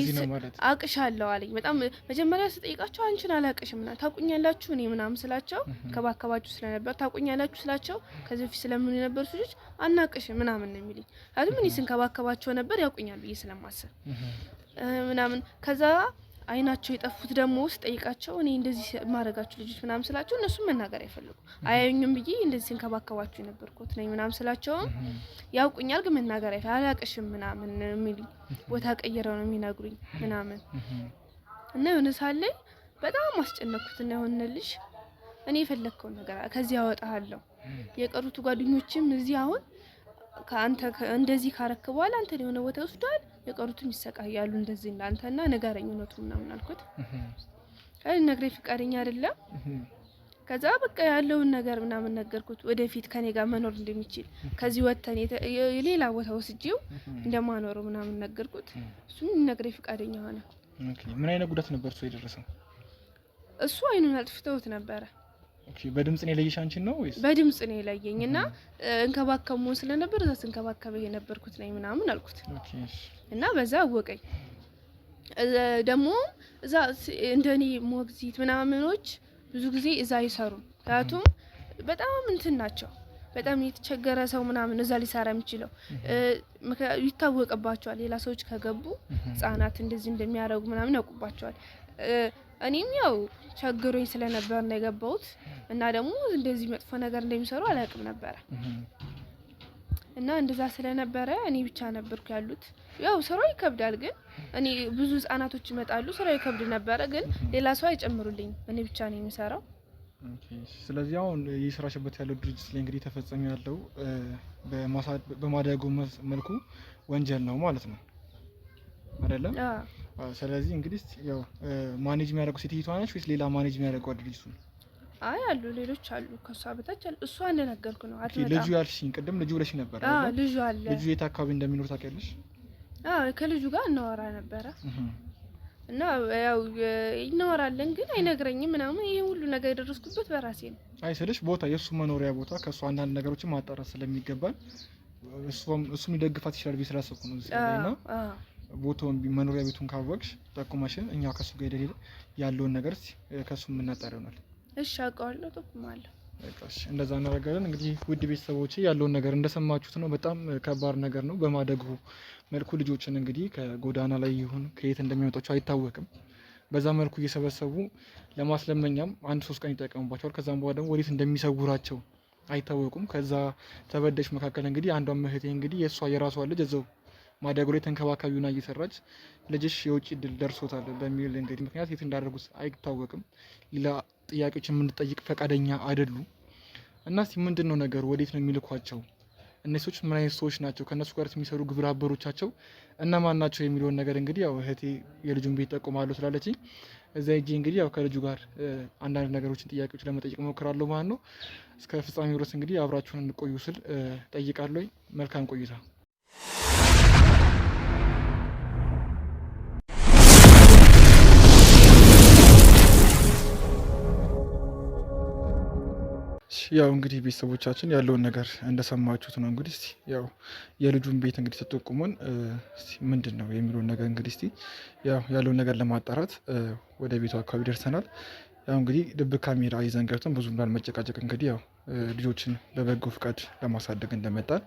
አቅሻለሁ አለኝ። በጣም መጀመሪያ ስጠይቃቸው አንቺን አላቅሽም ምናምን ታቁኛላችሁ እኔ ምናምን ስላቸው ከባከባችሁ ስለነበር ታቁኛላችሁ ስላቸው ከዚህ በፊት ስለምን የነበሩ ልጆች አናቅሽም ምናምን ነው የሚሉኝ። አሁን ምን ስንከባከባቸው ነበር ያቁኛል ብዬ ስለማስብ ምናምን። ከዛ አይናቸው የጠፉት ደግሞ ስጠይቃቸው እኔ እንደዚህ ማረጋችሁ ልጆች ምናምን ስላቸው እነሱም መናገር አይፈልጉ አያዩኝም ብዬ እንደዚህ ስንከባከባችሁ የነበርኩት ነኝ ምናምን ስላቸው ያውቁኛል ግን መናገር አላቅሽም ምናምን የሚሉኝ ቦታ ቀይረው ነው የሚነግሩኝ ምናምን። እና የሆነ ሳለ በጣም አስጨነኩትና የሆነልሽ እኔ የፈለግከውን ነገር ከዚህ ያወጣሃለሁ የቀሩት ጓደኞችም እዚህ አሁን ከአንተ እንደዚህ ካረክ በኋላ አንተ የሆነ ቦታ ወስዷል የቀሩትም ይሰቃያሉ እንደዚህ እንዳንተና ንገረኝ ነው ምናምን አልኩት። አይ ነግሬ ፍቃደኛ አይደለም። ከዛ በቃ ያለውን ነገር ምናምን ነገርኩት። ወደፊት ከኔ ጋር መኖር እንደሚችል ከዚህ ወተን የሌላ ቦታ ወስጄው እንደማኖረው ምናምን ነገርኩት። እሱም ነግሬ ፍቃደኛ ሆነ። ኦኬ ምን አይነት ጉዳት ነበር እሱ የደረሰው? እሱ አይኑን አጥፍተውት ነበረ። ኦኬ በድምጽ ነው የለየሽ አንቺን ነው ወይስ? በድምጽ ነው የለየኝና እንከባከሙን ስለነበር እዛ ስንከባከበ የነበርኩት ነኝ ምናምን አልኩት። ኦኬ እና በዛ አወቀኝ። ደግሞ እዛ እንደኔ ሞግዚት ምናምኖች ብዙ ጊዜ እዛ አይሰሩም። ታቱም በጣም እንትን ናቸው። በጣም የተቸገረ ሰው ምናምን እዛ ሊሰራ የሚችለው ይታወቅባቸዋል። ሌላ ሰዎች ከገቡ ህጻናት እንደዚህ እንደሚያረጉ ምናምን ያውቁባቸዋል። እኔም ያው ቸግሮኝ ስለነበር ነው የገባሁት እና ደግሞ እንደዚህ መጥፎ ነገር እንደሚሰሩ አላውቅም ነበር። እና እንደዛ ስለነበረ እኔ ብቻ ነበርኩ ያሉት። ያው ስራው ይከብዳል ግን እኔ ብዙ ህጻናቶች ይመጣሉ ስራው ይከብድ ነበር ግን ሌላ ሰው አይጨምሩልኝ እኔ ብቻ ነኝ የምሰራው። ኦኬ ስለዚህ አሁን እየሰራሽበት ያለው ድርጅት ላይ እንግዲህ ተፈጸመ ያለው በማደጎ መልኩ ወንጀል ነው ማለት ነው አይደለም? ስለዚህ እንግዲህ ያው ማኔጅ የሚያደርገው ሴትዮዋ ነች ወይስ ሌላ ማኔጅ የሚያደርገው ድርጅቱ? አይ አሉ ሌሎች አሉ ከሷ በታች አሉ። እሷ እንደነገርኩ ነው አትመጣም። ልጁ ያልሽኝ ቅድም ልጁ ብለሽ ነበር አይደል? ልጁ አለ። ልጁ የት አካባቢ እንደሚኖር ታውቂያለሽ? ከልጁ ጋር እናወራ ነበረ እና ያው እናወራለን ግን አይነግረኝም ምናምን። ይሄ ሁሉ ነገር የደረስኩበት በራሴ ነው። አይ ስልሽ ቦታ የሱ መኖሪያ ቦታ ከሱ አንዳንድ ነገሮችን ማጣራት ስለሚገባል እሱም ሊደግፋት ይችላል ብዬ ስላሰብኩ ነው ስለዚህ ነው። ቦታውን መኖሪያ ቤቱን ካወቅሽ ጠቁመሽን እኛ ከሱ ጋር ያለውን ነገር ከሱ የምናጣራ ይሆናል። እሺ አውቀዋለሁ ጠቁማለሁ። እሺ እንደዛ እናደርጋለን። እንግዲህ ውድ ቤተሰቦቼ ያለውን ነገር እንደሰማችሁት ነው። በጣም ከባድ ነገር ነው። በማደጎ መልኩ ልጆችን እንግዲህ ከጎዳና ላይ ይሁን ከየት እንደሚመጣቸው አይታወቅም። በዛ መልኩ እየሰበሰቡ ለማስለመኛም 1-3 ቀን ይጠቀሙባቸዋል። ከዛም በኋላ ደግሞ ወዴት እንደሚሰውራቸው አይታወቁም። ከዛ ተበዳዮች መካከል እንግዲህ አንዷ እህቴ እንግዲህ የራሷ ልጅ እዛው ማደጎ ላይ ተንከባካቢውና እየሰራች ልጅሽ የውጭ እድል ደርሶታል በሚል እንግዲህ ምክንያት የት እንዳደረጉት አይታወቅም። ሌላ ጥያቄዎችን የምንጠይቅ ፈቃደኛ አይደሉም። እና እስቲ ምንድነው ነገሩ? ወዴት ነው የሚልኳቸው? እነዚህ ሰዎች ምን አይነት ሰዎች ናቸው፣ ከእነሱ ጋር የሚሰሩ ግብረ አበሮቻቸው እነማን ናቸው የሚለውን ነገር እንግዲህ ያው እህቴ የልጁን ቤት ጠቁማለሁ ስላለችኝ እዛ ሄጄ እንግዲህ ያው ከልጁ ጋር አንዳንድ ነገሮችን ጥያቄዎች ለመጠየቅ እሞክራለሁ ማለት ነው። እስከ ፍጻሜው ድረስ እንግዲህ አብራችሁን እንቆዩ ስል ጠይቃለሁ። መልካም ቆይታ። ያው እንግዲህ ቤተሰቦቻችን ያለውን ነገር እንደሰማችሁት ነው። እንግዲህ እስቲ ያው የልጁን ቤት እንግዲህ ተጠቁሙን ምንድን ነው የሚለውን ነገር እንግዲህ እስቲ ያው ያለውን ነገር ለማጣራት ወደ ቤቱ አካባቢ ደርሰናል። ያው እንግዲህ ድብቅ ካሜራ ይዘን ገብተን ብዙ እንዳልመጨቃጨቅ እንግዲህ ያው ልጆችን በበጎ ፍቃድ ለማሳደግ እንደመጣን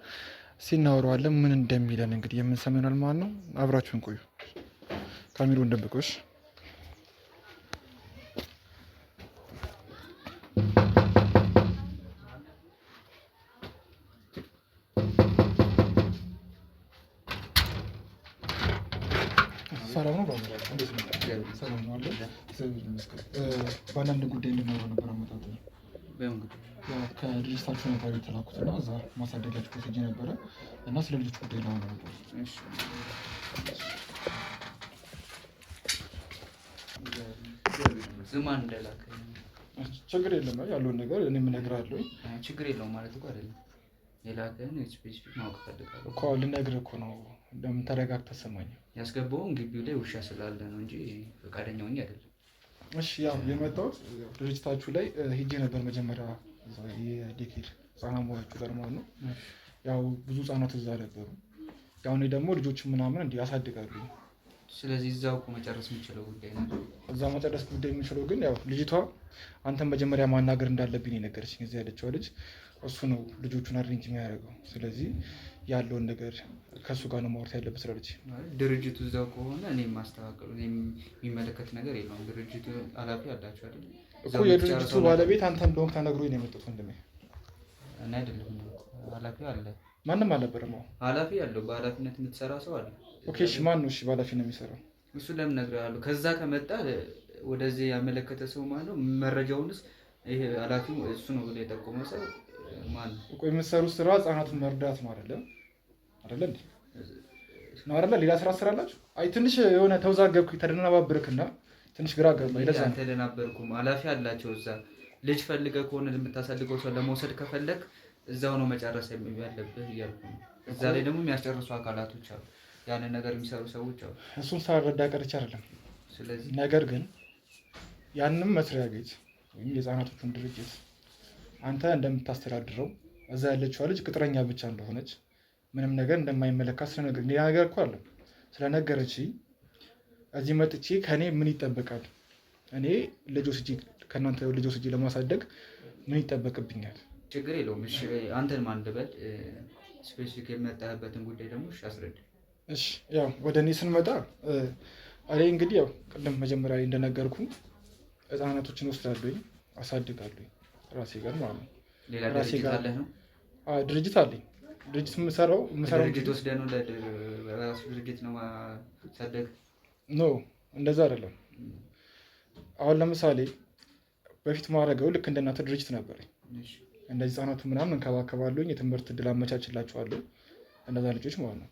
ሲናወረዋለን ምን እንደሚለን እንግዲህ የምንሰምናል ማለት ነው። አብራችሁን ቆዩ። ካሜራውን ደብቆሽ ሰላም ነው። በአንዳንድ ጉዳይ እንድናወራ ነበር አመጣጥ ከድርጅታችሁ ነበር የተላኩት እና እዛ ማሳደጊያችሁ ኮስጄ ነበረ እና ስለ ልጆች ጉዳይ ነው ነበር። ዝማን እንደላከ ችግር የለም ያለውን ነገር እኔ የምነግርሃለሁ። ችግር የለውም ማለት እኮ አይደለም። የላከህን ስፔሲፊክ ማወቅ ፈልጋለሁ እኮ ልነግርህ እኮ ነው። እንደምን ተረጋግተህ ሰማኝ። ያስገባውን ግቢው ላይ ውሻ ስላለ ነው እንጂ ፈቃደኛ ሆኜ አይደለም። እሺ ያው የመጣሁት ድርጅታችሁ ላይ ሄጄ ነበር መጀመሪያ የዴኬር ህጻናት መሆናችሁ ጋር ማለት ነው። ያው ብዙ ህጻናት እዛ ነበሩ። ያው እኔ ደግሞ ልጆችን ምናምን እንዲህ ያሳድጋሉ። ስለዚህ እዛው እኮ መጨረስ የምችለው ጉዳይ ነው። እዛ መጨረስ ጉዳይ የምችለው ግን ያው ልጅቷ አንተን መጀመሪያ ማናገር እንዳለብኝ የነገረችኝ እዚያ ያለችው ልጅ እሱ ነው ልጆቹን አሬንጅ የሚያደርገው። ስለዚህ ያለውን ነገር ከእሱ ጋር ነው ማውራት ያለበት ስላለች ድርጅቱ እዛው ከሆነ እኔ ማስተካከሉ የሚመለከት ነገር የለውም። ድርጅቱ ኃላፊ አላቸው አይደል እኮ የድርጅቱ ባለቤት አንተ እንደሆንክ ተነግሮኝ ነው የመጡት ወንድሜ። እና አይደለም ኃላፊው አለ። ማንም አልነበረም። ኃላፊ ያለው በኃላፊነት የምትሰራ ሰው አለ። ኦኬ እሺ ማን ነው? እሺ በኃላፊ ነው የሚሰራው እሱ ለምን እነግርሃለሁ። ከዛ ከመጣ ወደዚህ ያመለከተ ሰው ማለት ነው። መረጃውንስ ይሄ ኃላፊው እሱ ነው ብሎ የጠቆመ ሰው ማን ነው? እኮ የምትሰሩት ስራ ህጻናትን መርዳት ነው አይደለም? አይደለም ነው አይደለ? ሌላ ስራ ስራላችሁ? አይ ትንሽ የሆነ ተወዛገብኩኝ፣ ተደናባብርክና ትንሽ ግራ ገባኝ። ለዛ ነው ተደናበርኩም። ኃላፊ አላቸው እዛ። ልጅ ፈልገህ ከሆነ የምታሳድገው ሰው ለመውሰድ ከፈለክ እዛው ነው መጨረስ ያለብህ እያልኩ ነው። እዛ ላይ ደግሞ የሚያስጨርሱ አካላቶች አሉ፣ ያንን ነገር የሚሰሩ ሰዎች አሉ። እሱን ሳልረዳ ቀርቼ አይደለም። ስለዚህ ነገር ግን ያንም መስሪያ ቤት ወይም የህፃናቶቹን ድርጅት አንተ እንደምታስተዳድረው እዛ ያለችዋ ልጅ ቅጥረኛ ብቻ እንደሆነች ምንም ነገር እንደማይመለካት ሌላ ነገር እኮ አለ ስለነገረች እዚህ መጥቼ ከእኔ ምን ይጠበቃል? እኔ ከእናንተ ልጅ ወስጄ ለማሳደግ ምን ይጠበቅብኛል? ችግር የለውም። እሺ አንተን ማን ልበል? ስፔሲፊክ የመጣህበትን ጉዳይ ደግሞ እሺ አስረዳ። እሺ ያው ወደ እኔ ስንመጣ እኔ እንግዲህ ያው ቅድም መጀመሪያ ላይ እንደነገርኩ ህፃናቶችን ወስዳለሁኝ አሳድጋለሁኝ ራሴ ጋር ማለት ነው። ሌላ ድርጅት አለህ ነው? ድርጅት አለኝ። ድርጅት የምሰራው ድርጅት ወስደህ ነው ለራሱ ድርጅት ነው ማሳደግ? ኖ እንደዛ አይደለም። አሁን ለምሳሌ በፊት ማድረገው ልክ እንደናንተ ድርጅት ነበረኝ። እንደዚህ ህጻናቱ ምናምን እንከባከባለሁኝ፣ የትምህርት እድል አመቻችላቸዋለሁ እነዛ ልጆች ማለት ነው።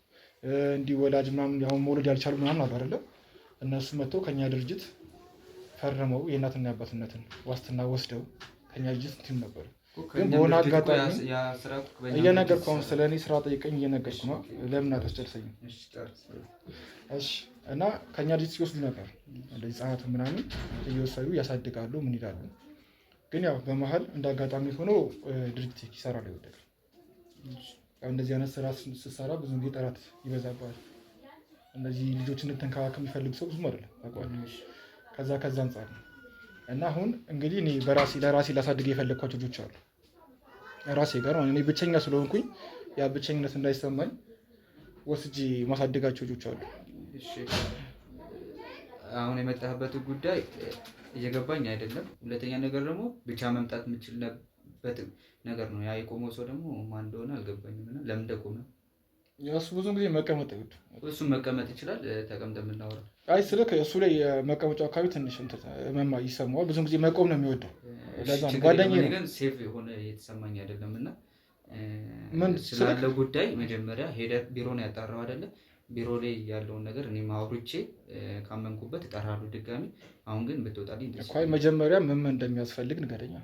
እንዲህ ወላጅ ምናምን አሁን መውለድ ያልቻሉ ምናምን አሉ አይደለ? እነሱ መጥተው ከኛ ድርጅት ፈርመው የእናትና የአባትነትን ዋስትና ወስደው ከኛ ድርጅት እንትን ነበር። ግን በሆነ አጋጣሚ እየነገርኩህ አሁን ስለ እኔ ስራ ጠይቀኝ እየነገርኩ ነው። ለምን አታስጨርሰኝም? እሺ እና ከኛ ድርጅት ሲወስዱ ነበር እንደዚህ ህጻናቱ ምናምን እየወሰዱ ያሳድጋሉ ምን ይላሉ። ግን ያው በመሀል እንደ አጋጣሚ ሆኖ ድርጅት ኪሳራ ላይ ወደቀ። እንደዚህ አይነት ስራ ስትሰራ ብዙ ጊዜ ጠላት ይበዛባል። እነዚህ ልጆችን እንድትንከባከብ የሚፈልግ ሰው ብዙም አይደለም ታውቃለህ። ከዛ አንጻር ነው። እና አሁን እንግዲህ እኔ ለራሴ ላሳድግ የፈለግኳቸው ልጆች አሉ ራሴ ጋር ማለት እኔ ብቸኛ ስለሆንኩኝ ያ ብቸኝነት እንዳይሰማኝ ወስጄ ማሳደጋቸው ልጆች አሉ። አሁን የመጣህበት ጉዳይ እየገባኝ አይደለም። ሁለተኛ ነገር ደግሞ ብቻ መምጣት የምችልበት ነገር ነው። ያ የቆመው ሰው ደግሞ ማን እንደሆነ አልገባኝም እና ለምን እንደቆመ። እሱ ብዙ ጊዜ መቀመጥ እሱም መቀመጥ ይችላል። ተቀምጠን የምናወራ አይ ስልክ እሱ ላይ መቀመጫው አካባቢ ትንሽ ይሰማዋል። ብዙ ጊዜ መቆም ነው የሚወደው። ለዛ ነው ጓደኛዬ ግን ሴፍ የሆነ የተሰማኝ አይደለም እና ስላለ ጉዳይ መጀመሪያ ሄደህ ቢሮ ነው ያጣራው አይደለ? ቢሮ ላይ ያለውን ነገር እኔ አውርቼ ካመንኩበት እጠራለሁ ድጋሚ። አሁን ግን ብትወጣልኝ ደስ ይላል። መጀመሪያ ምን እንደሚያስፈልግ ንገረኛ።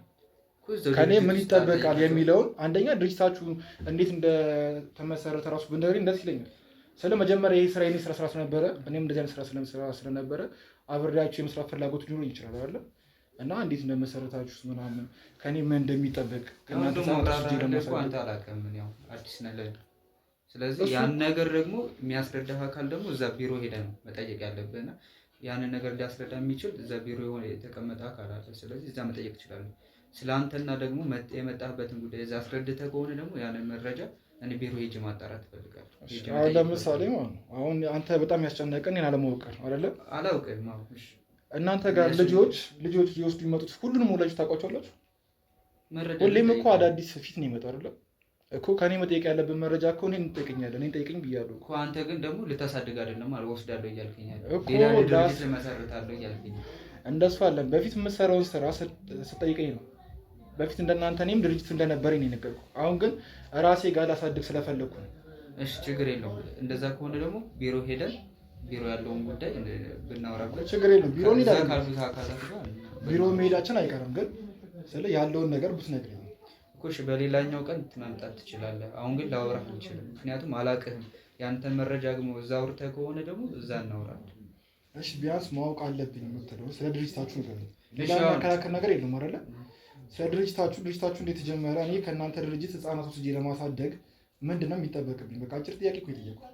ከኔ ምን ይጠበቃል የሚለውን አንደኛ ድርጅታችሁ እንዴት እንደተመሰረተ ራሱ ብንነግረኝ ደስ ይለኛል። ስለ መጀመሪያ ይሄ ስራ የኔ ስራ ስለነበረ እኔም እንደዚህ አይነት ስራ ስለነበረ አብሬያችሁ የመስራት ፍላጎት ሊኖረኝ ይችላል አይደለ? እና እንዴት እንደመሰረታችሁ ምናምን ከኔ ምን እንደሚጠበቅ አንተ አላውቅም፣ ያው አዲስ ነገር። ስለዚህ ያን ነገር ደግሞ የሚያስረዳህ አካል ደግሞ እዛ ቢሮ ሄደህ ነው መጠየቅ ያለብህና ያንን ነገር ሊያስረዳ የሚችል እዛ ቢሮ የሆነ የተቀመጠ አካል አለ። ስለዚህ እዛ መጠየቅ ትችላለህ። ስለ አንተና ደግሞ የመጣህበትን ጉዳይ እዛ አስረድተህ ከሆነ ደግሞ ያንን መረጃ እኔ ቢሮ ሄጄ ማጣራት እፈልጋለሁ። አሁን ለምሳሌ ማለት ነው አሁን አንተ በጣም ያስጨነቀን እኔን አለማወቅ አይደለ? አላውቅም። እሺ እናንተ ጋር ልጆች ሊወስዱ የሚመጡት ሁሉንም ወላጆች ታውቋቸዋላችሁ? ሁሌም እኮ አዳዲስ ፊት ነው የሚመጣው አይደለ እኮ። ከኔ መጠየቅ ያለብን መረጃ እኮ እኔን ትጠይቀኛለህ፣ እኔን ጠይቀኝ ብያለሁ እኮ። አንተ ግን ደግሞ ልታሳድግ አይደለም ወስዳለሁ እያልከኝ እኮ፣ ሌላ ድርጅት መሰረታለሁ እያልከኝ እንደሱ አለን። በፊት የምትሰራውን ስራ ስጠይቀኝ ነው። በፊት እንደናንተ እኔም ድርጅት እንደነበረኝ ነው የነገርኩህ። አሁን ግን ራሴ ጋር ላሳድግ ስለፈለግኩ ነው። እሺ ችግር የለውም። እንደዛ ከሆነ ደግሞ ቢሮ ሄደን ቢሮ ያለውን ጉዳይ ብናወራበት ችግር የለውም። ቢሮ እንሄዳለን። ካሉት አካላት ጋር ቢሮ መሄዳችን አይቀርም። ግን ስለ ያለውን ነገር ብትነግረኝ እኮ እሺ፣ በሌላኛው ቀን መምጣት ትችላለህ። አሁን ግን ላወራህ አልችልም፣ ምክንያቱም አላውቅህም። ያንተን መረጃ ደግሞ እዛ አውርተህ ከሆነ ደግሞ እዛ እናወራለን። እሺ ቢያንስ ማወቅ አለብኝ የምትለው ስለ ድርጅታችሁ ንገረኝ። ሌላ የሚያከራክር ነገር የለም አይደለ? ስለ ድርጅታችሁ እንዴት ተጀመረ? እኔ ከእናንተ ድርጅት ህፃናት ወስጄ ለማሳደግ ምንድነው የሚጠበቅብኝ? በቃ አጭር ጥያቄ እኮ የጠየኩህ።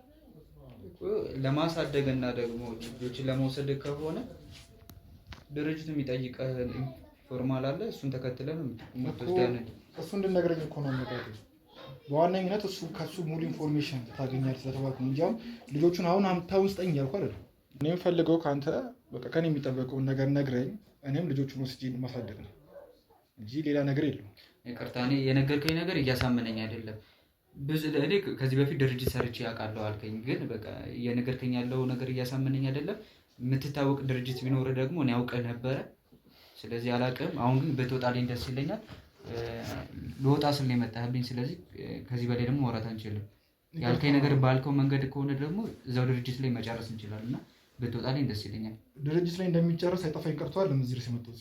ለማሳደግ እና ደግሞ ልጆችን ለመውሰድ ከሆነ ድርጅቱ የሚጠይቀህ ፎርማል አለ። እሱን ተከትለ ነው የምትወስደው። እሱ እንድነግረኝ እኮ ነው የምጠይቀው። በዋነኝነት ከሱ ሙሉ ኢንፎርሜሽን ታገኛለህ ስለተባልኩ ነው እንጂ አሁን ልጆቹን አሁን አምጥተህ ስጠኝ እያልኩ አይደለም። እኔ የምፈልገው ከአንተ በቃ ከኔ የሚጠበቀውን ነገር ነግረኝ፣ እኔም ልጆቹን ወስጄ ማሳደግ ነው እንጂ ሌላ ነገር የለውም። ይቅርታ፣ እኔ የነገርከኝ ነገር እያሳመነኝ አይደለም። እኔ ከዚህ በፊት ድርጅት ሰርቼ ያውቃለሁ አልከኝ፣ ግን በቃ እየነገርከኝ ያለው ነገር እያሳመነኝ አይደለም። የምትታወቅ ድርጅት ቢኖር ደግሞ እኔ አውቅህ ነበረ። ስለዚህ አላውቅም። አሁን ግን ብትወጣልኝ ደስ ይለኛል። ልወጣ ስል ነው የመጣህብኝ። ስለዚህ ከዚህ በላይ ደግሞ ማውራት አንችልም። ያልከኝ ነገር ባልከው መንገድ ከሆነ ደግሞ እዛው ድርጅት ላይ መጨረስ እንችላለን እና ብትወጣልኝ ደስ ይለኛል። ድርጅት ላይ እንደሚጨርስ አይጠፋኝ ቀርቷል። ለምን እዚህ የመጣሁት?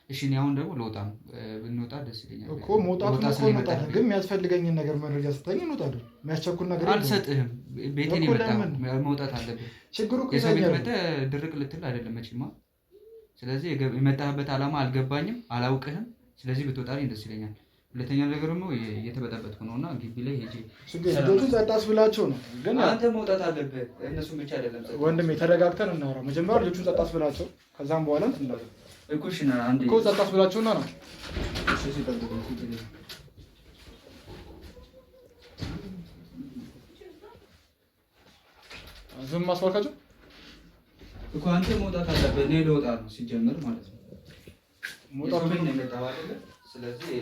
እሺ እኔ አሁን ደግሞ ልወጣ ነው። ብንወጣ ደስ ይለኛል እኮ። መውጣቱን እኮ እንወጣለን፣ ግን የሚያስፈልገኝን ነገር መረጃ ስጠኝ እንወጣለን። የሚያስቸኩል ነገር አልሰጥህም። ቤቴን መውጣት አለብህ። ችግሩ የሰው ቤት መተህ ድርቅ ልትል አይደለም መቼማ። ስለዚህ የመጣህበት ዓላማ አልገባኝም፣ አላውቅህም። ስለዚህ ብትወጣልኝ ደስ ይለኛል። ሁለተኛ ነገር ደግሞ እየተበጠበጥኩ ነው እና ግቢ ላይ ሄጄ ልጆቹን ጸጥ ብላቸው ነው። ግን አንተ መውጣት አለብህ። እነሱም ብቻ አይደለም ወንድሜ፣ ተረጋግተን እናውራ። መጀመሪያ ልጆቹን ጸጥ ብላቸው፣ ከዛም በኋላ እንትን እኮ እሺ ና አንዴ እኮ ጸጥ ብላቸውና ነው። እሺ ሲጠብቁ ዝም ማስዋልካቸው እኮ አንተ መውጣት አለብህ። እኔ ልወጣ ነው ሲጀምር ማለት ነው። መውጣት ነው የመጣው አይደለ? ስለዚህ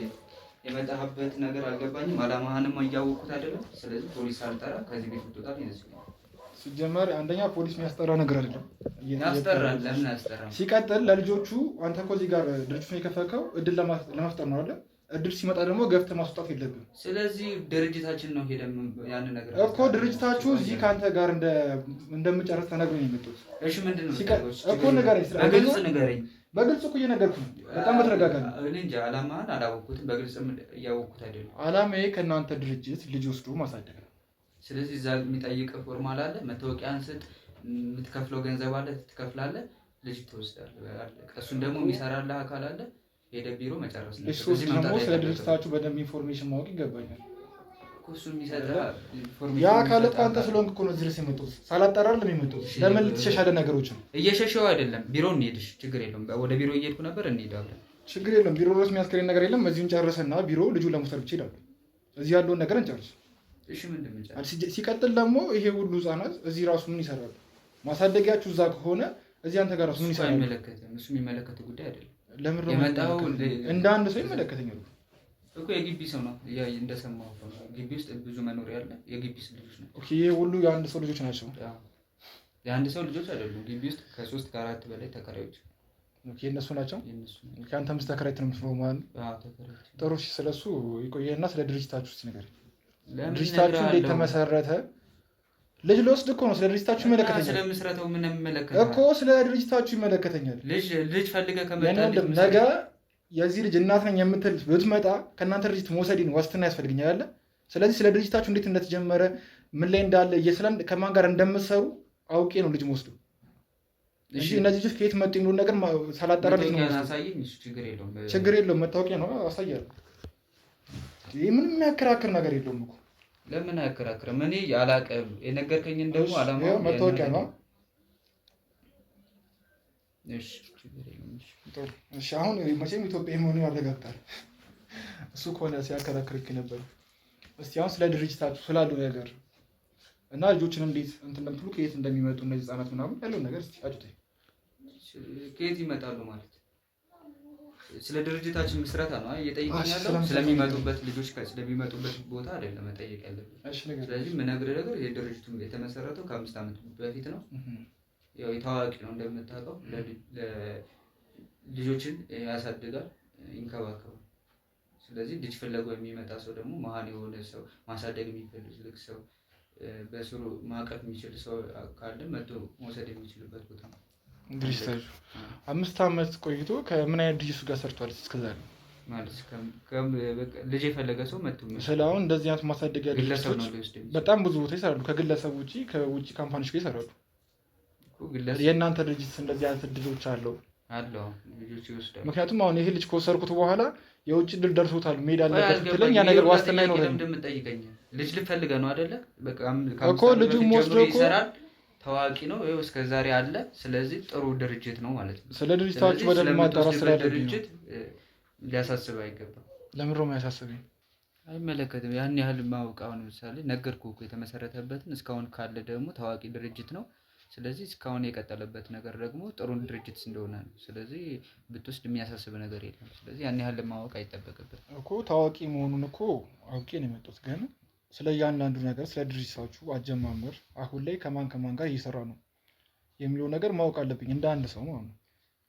የመጣህበት ነገር አልገባኝም። አላማህንም እያወቅሁት አይደለም። ስለዚህ ፖሊስ አልጠራ ከዚህ ቤት ብትወጣ ይነስልኝ። ሲጀመር አንደኛ ፖሊስ የሚያስጠራ ነገር አይደለም። ያስጠራል። ለምን ያስጠራል? ሲቀጥል ለልጆቹ አንተ እኮ እዚህ ጋር ድርጅቱን የከፈከው እድል ለመፍጠር ነው አይደል? እድል ሲመጣ ደግሞ ገብተህ ማስወጣት የለብህም። ስለዚህ ድርጅታችን ነው ሄደን ያን ነገር እኮ ድርጅታችሁ እዚህ ከአንተ ጋር እንደምጨርስ ተነግሮኝ ነው የመጡት። እሺ ምንድን ነው እኮ ንገረኝ። በግልጽ ንገረኝ። በግልጽ እኮ እየነገርኩህ ነው። በጣም በተረጋጋ ነው። እኔ እንጃ አላማህን አላወቅሁትም። በግልጽ እያወቅሁት አይደለም። አላማዬ ከእናንተ ድርጅት ልጅ ወስዶ ማሳደግ ነው። ስለዚህ እዛ የሚጠይቅህ ፎርማል አለ። መታወቂያን ስጥ፣ የምትከፍለው ገንዘብ አለ፣ ትከፍላለህ፣ ልጅ ትወስዳለህ። እሱን ደግሞ የሚሰራልህ አካል አለ። ሄደህ ቢሮ መጨረስ ነው። እሱ ደግሞ ስለ ድርጅታችሁ በደንብ ኢንፎርሜሽን ማወቅ ይገባኛል። እሱ የሚሰጥህ ያ አካል እኮ አንተ ስለሆንክ እኮ ነው እዚህ ድረስ የመጡት። ሳላጠራ አይደለም የመጡት። ለምን ልትሸሻለህ ነገሮችን? እየሸሸው አይደለም። ቢሮ እንሂድሽ፣ ችግር የለውም። ወደ ቢሮ እየሄድኩ ነበር፣ እንሂዳለን። ችግር የለም። ቢሮ ድረስ የሚያስከሬን ነገር የለም። እዚሁን ጨርሰና ቢሮ ልጁን ለመውሰድ ብቻ ይላሉ። እዚህ ያለውን ነገር እንጨርስ። እሺ ምንድን ነው የምንጨርስ? ሲቀጥል ደግሞ ይሄ ሁሉ ህጻናት እዚህ ራሱ ምን ይሰራሉ? ማሳደጊያችሁ እዛ ከሆነ እዚህ አንተ ጋር ራሱ ምን ይሰራሉ? አይመለከትም። እሱ የሚመለከት ጉዳይ አይደለም። ለምን ነው የመጣው? እንደ አንድ ሰው ይመለከተኛል እኮ የግቢ ሰው ነው። እንደሰማሁ ግቢ ውስጥ ብዙ መኖሪያ አለ። የግቢ ልጆች ነው። ኦኬ፣ ይሄ ሁሉ የአንድ ሰው ልጆች ናቸው። የአንድ ሰው ልጆች አይደሉም። ግቢ ውስጥ ከ3 ከ4 በላይ ተከራዮች የእነሱ ናቸው። የእነሱ ነው። ከአንተም ተከራይተህ ነው የምትኖረው ማለት ነው? አዎ ተከራይቼ። ጥሩ። እሺ ስለሱ ይቆየና ስለ ድርጅታችሁ እስኪ ንገረኝ። ለምን ድርጅታችሁ እንዴት ተመሰረተ? ልጅ ልወስድ እኮ ነው። ስለ ድርጅታችሁ ይመለከተኛል። ስለ ምስረታው ምን ይመለከታል እኮ ስለ ድርጅታችሁ ይመለከተኛል። ልጅ ፈልገህ ከመጣልህ ነገ የዚህ ልጅ እናት ነኝ የምትል ብትመጣ ከእናንተ ድርጅት መውሰድን ዋስትና ያስፈልገኛል አለ። ስለዚህ ስለ ድርጅታችሁ እንዴት እንደተጀመረ ምን ላይ እንዳለ እየስለን ከማን ጋር እንደምትሰሩ አውቄ ነው ልጅ መወስዱ እንጂ እነዚህ ልጆች ከየት መጡ የሚሉን ነገር ሳላጠራ ልጅ ነው አሳየኝ። ችግር የለውም መታወቂያ ነው አሳያለሁ። ይህ ምንም የሚያከራክር ነገር የለውም እኮ። ለምን አያከራክርም? እኔ አላውቅም። የነገርከኝን ደግሞ አላማው መታወቂያ ነው። እሺ ችግር የለውም። እሺ አሁን መቼም ኢትዮጵያ መሆኑን ያረጋግጣል። እሱ ከሆነ ሲያከራክርክ ነበር። እስቲ አሁን ስለ ድርጅታችሁ ስላለው ነገር እና ልጆችን እንዴት እንትን እንደምትሉ ከየት እንደሚመጡ እነዚህ ህጻናት ምናምን ያለውን ነገር እስቲ አጭተኝ። ከየት ይመጣሉ ማለት ስለ ድርጅታችን ምስረታ ነው እየጠየቀኝ ያለው። ስለሚመጡበት ልጆች ስለሚመጡበት ቦታ አይደለም መጠየቅ ያለብን። ስለዚህ የምነግርህ ነገር የድርጅቱ የተመሰረተው ከ5 ዓመት በፊት ነው። ያው ታዋቂ ነው እንደምታውቀው። ልጆችን ያሳድጋል፣ ይንከባከባል። ስለዚህ ልጅ ፍለጋው የሚመጣ ሰው ደግሞ መሀን የሆነ ሰው ማሳደግ የሚፈልግ ሰው በስሩ ማቀፍ የሚችል ሰው ካለ መጥቶ መውሰድ የሚችልበት ቦታ ነው ድርጅታችሁ። 5 ዓመት ቆይቶ ከምን አይነት ድርጅት ጋር ሰርቷል እስከዛሬ? ማለት ልጅ የፈለገ ሰው መጥቶ ስለአሁን እንደዚህ አይነት ማሳደጊያ ድርጅቶች በጣም ብዙ ቦታ ይሰራሉ። ከግለሰብ ውጪ ከውጪ ካምፓኒዎች ጋር ይሰራሉ። የእናንተ ድርጅት እንደዚህ አይነት እድሎች አለው? ልጆች ይወስዳሉ። ምክንያቱም አሁን ይሄ ልጅ ከወሰድኩት በኋላ የውጭ ድል ደርሶታል መሄድ አለበት ብትለኝ ያ ነገር ዋስትና አይኖርም። እንደምትጠይቀኝ ልጅ ልፈልገህ ነው አይደለ? በቃ እኮ ልጁም ወስዶ እኮ ይሰራል። ታዋቂ ነው ይኸው እስከዛሬ አለ። ስለዚህ ጥሩ ድርጅት ነው ማለት ነው። ስለ ድርጅታችሁ በደንብ ማጣራት ስላለብኝ ድርጅት ሊያሳስብ አይገባም። ለምን ነው የሚያሳስበኝ? አይመለከትም። ያን ያህል ማወቅ አሁን ለምሳሌ ነገርኩህ እኮ የተመሰረተበትን እስካሁን ካለ ደግሞ ታዋቂ ድርጅት ነው። ስለዚህ እስካሁን የቀጠለበት ነገር ደግሞ ጥሩ ድርጅት እንደሆነ ነው። ስለዚህ ብትወስድ የሚያሳስብ ነገር የለም። ስለዚህ ያን ያህል ማወቅ አይጠበቅበትም እኮ። ታዋቂ መሆኑን እኮ አውቄ ነው የመጡት። ግን ስለ እያንዳንዱ ነገር ስለ ድርጅታችሁ አጀማመር አሁን ላይ ከማን ጋር እየሰራ ነው የሚለው ነገር ማወቅ አለብኝ እንደ አንድ ሰው ማለት ነው።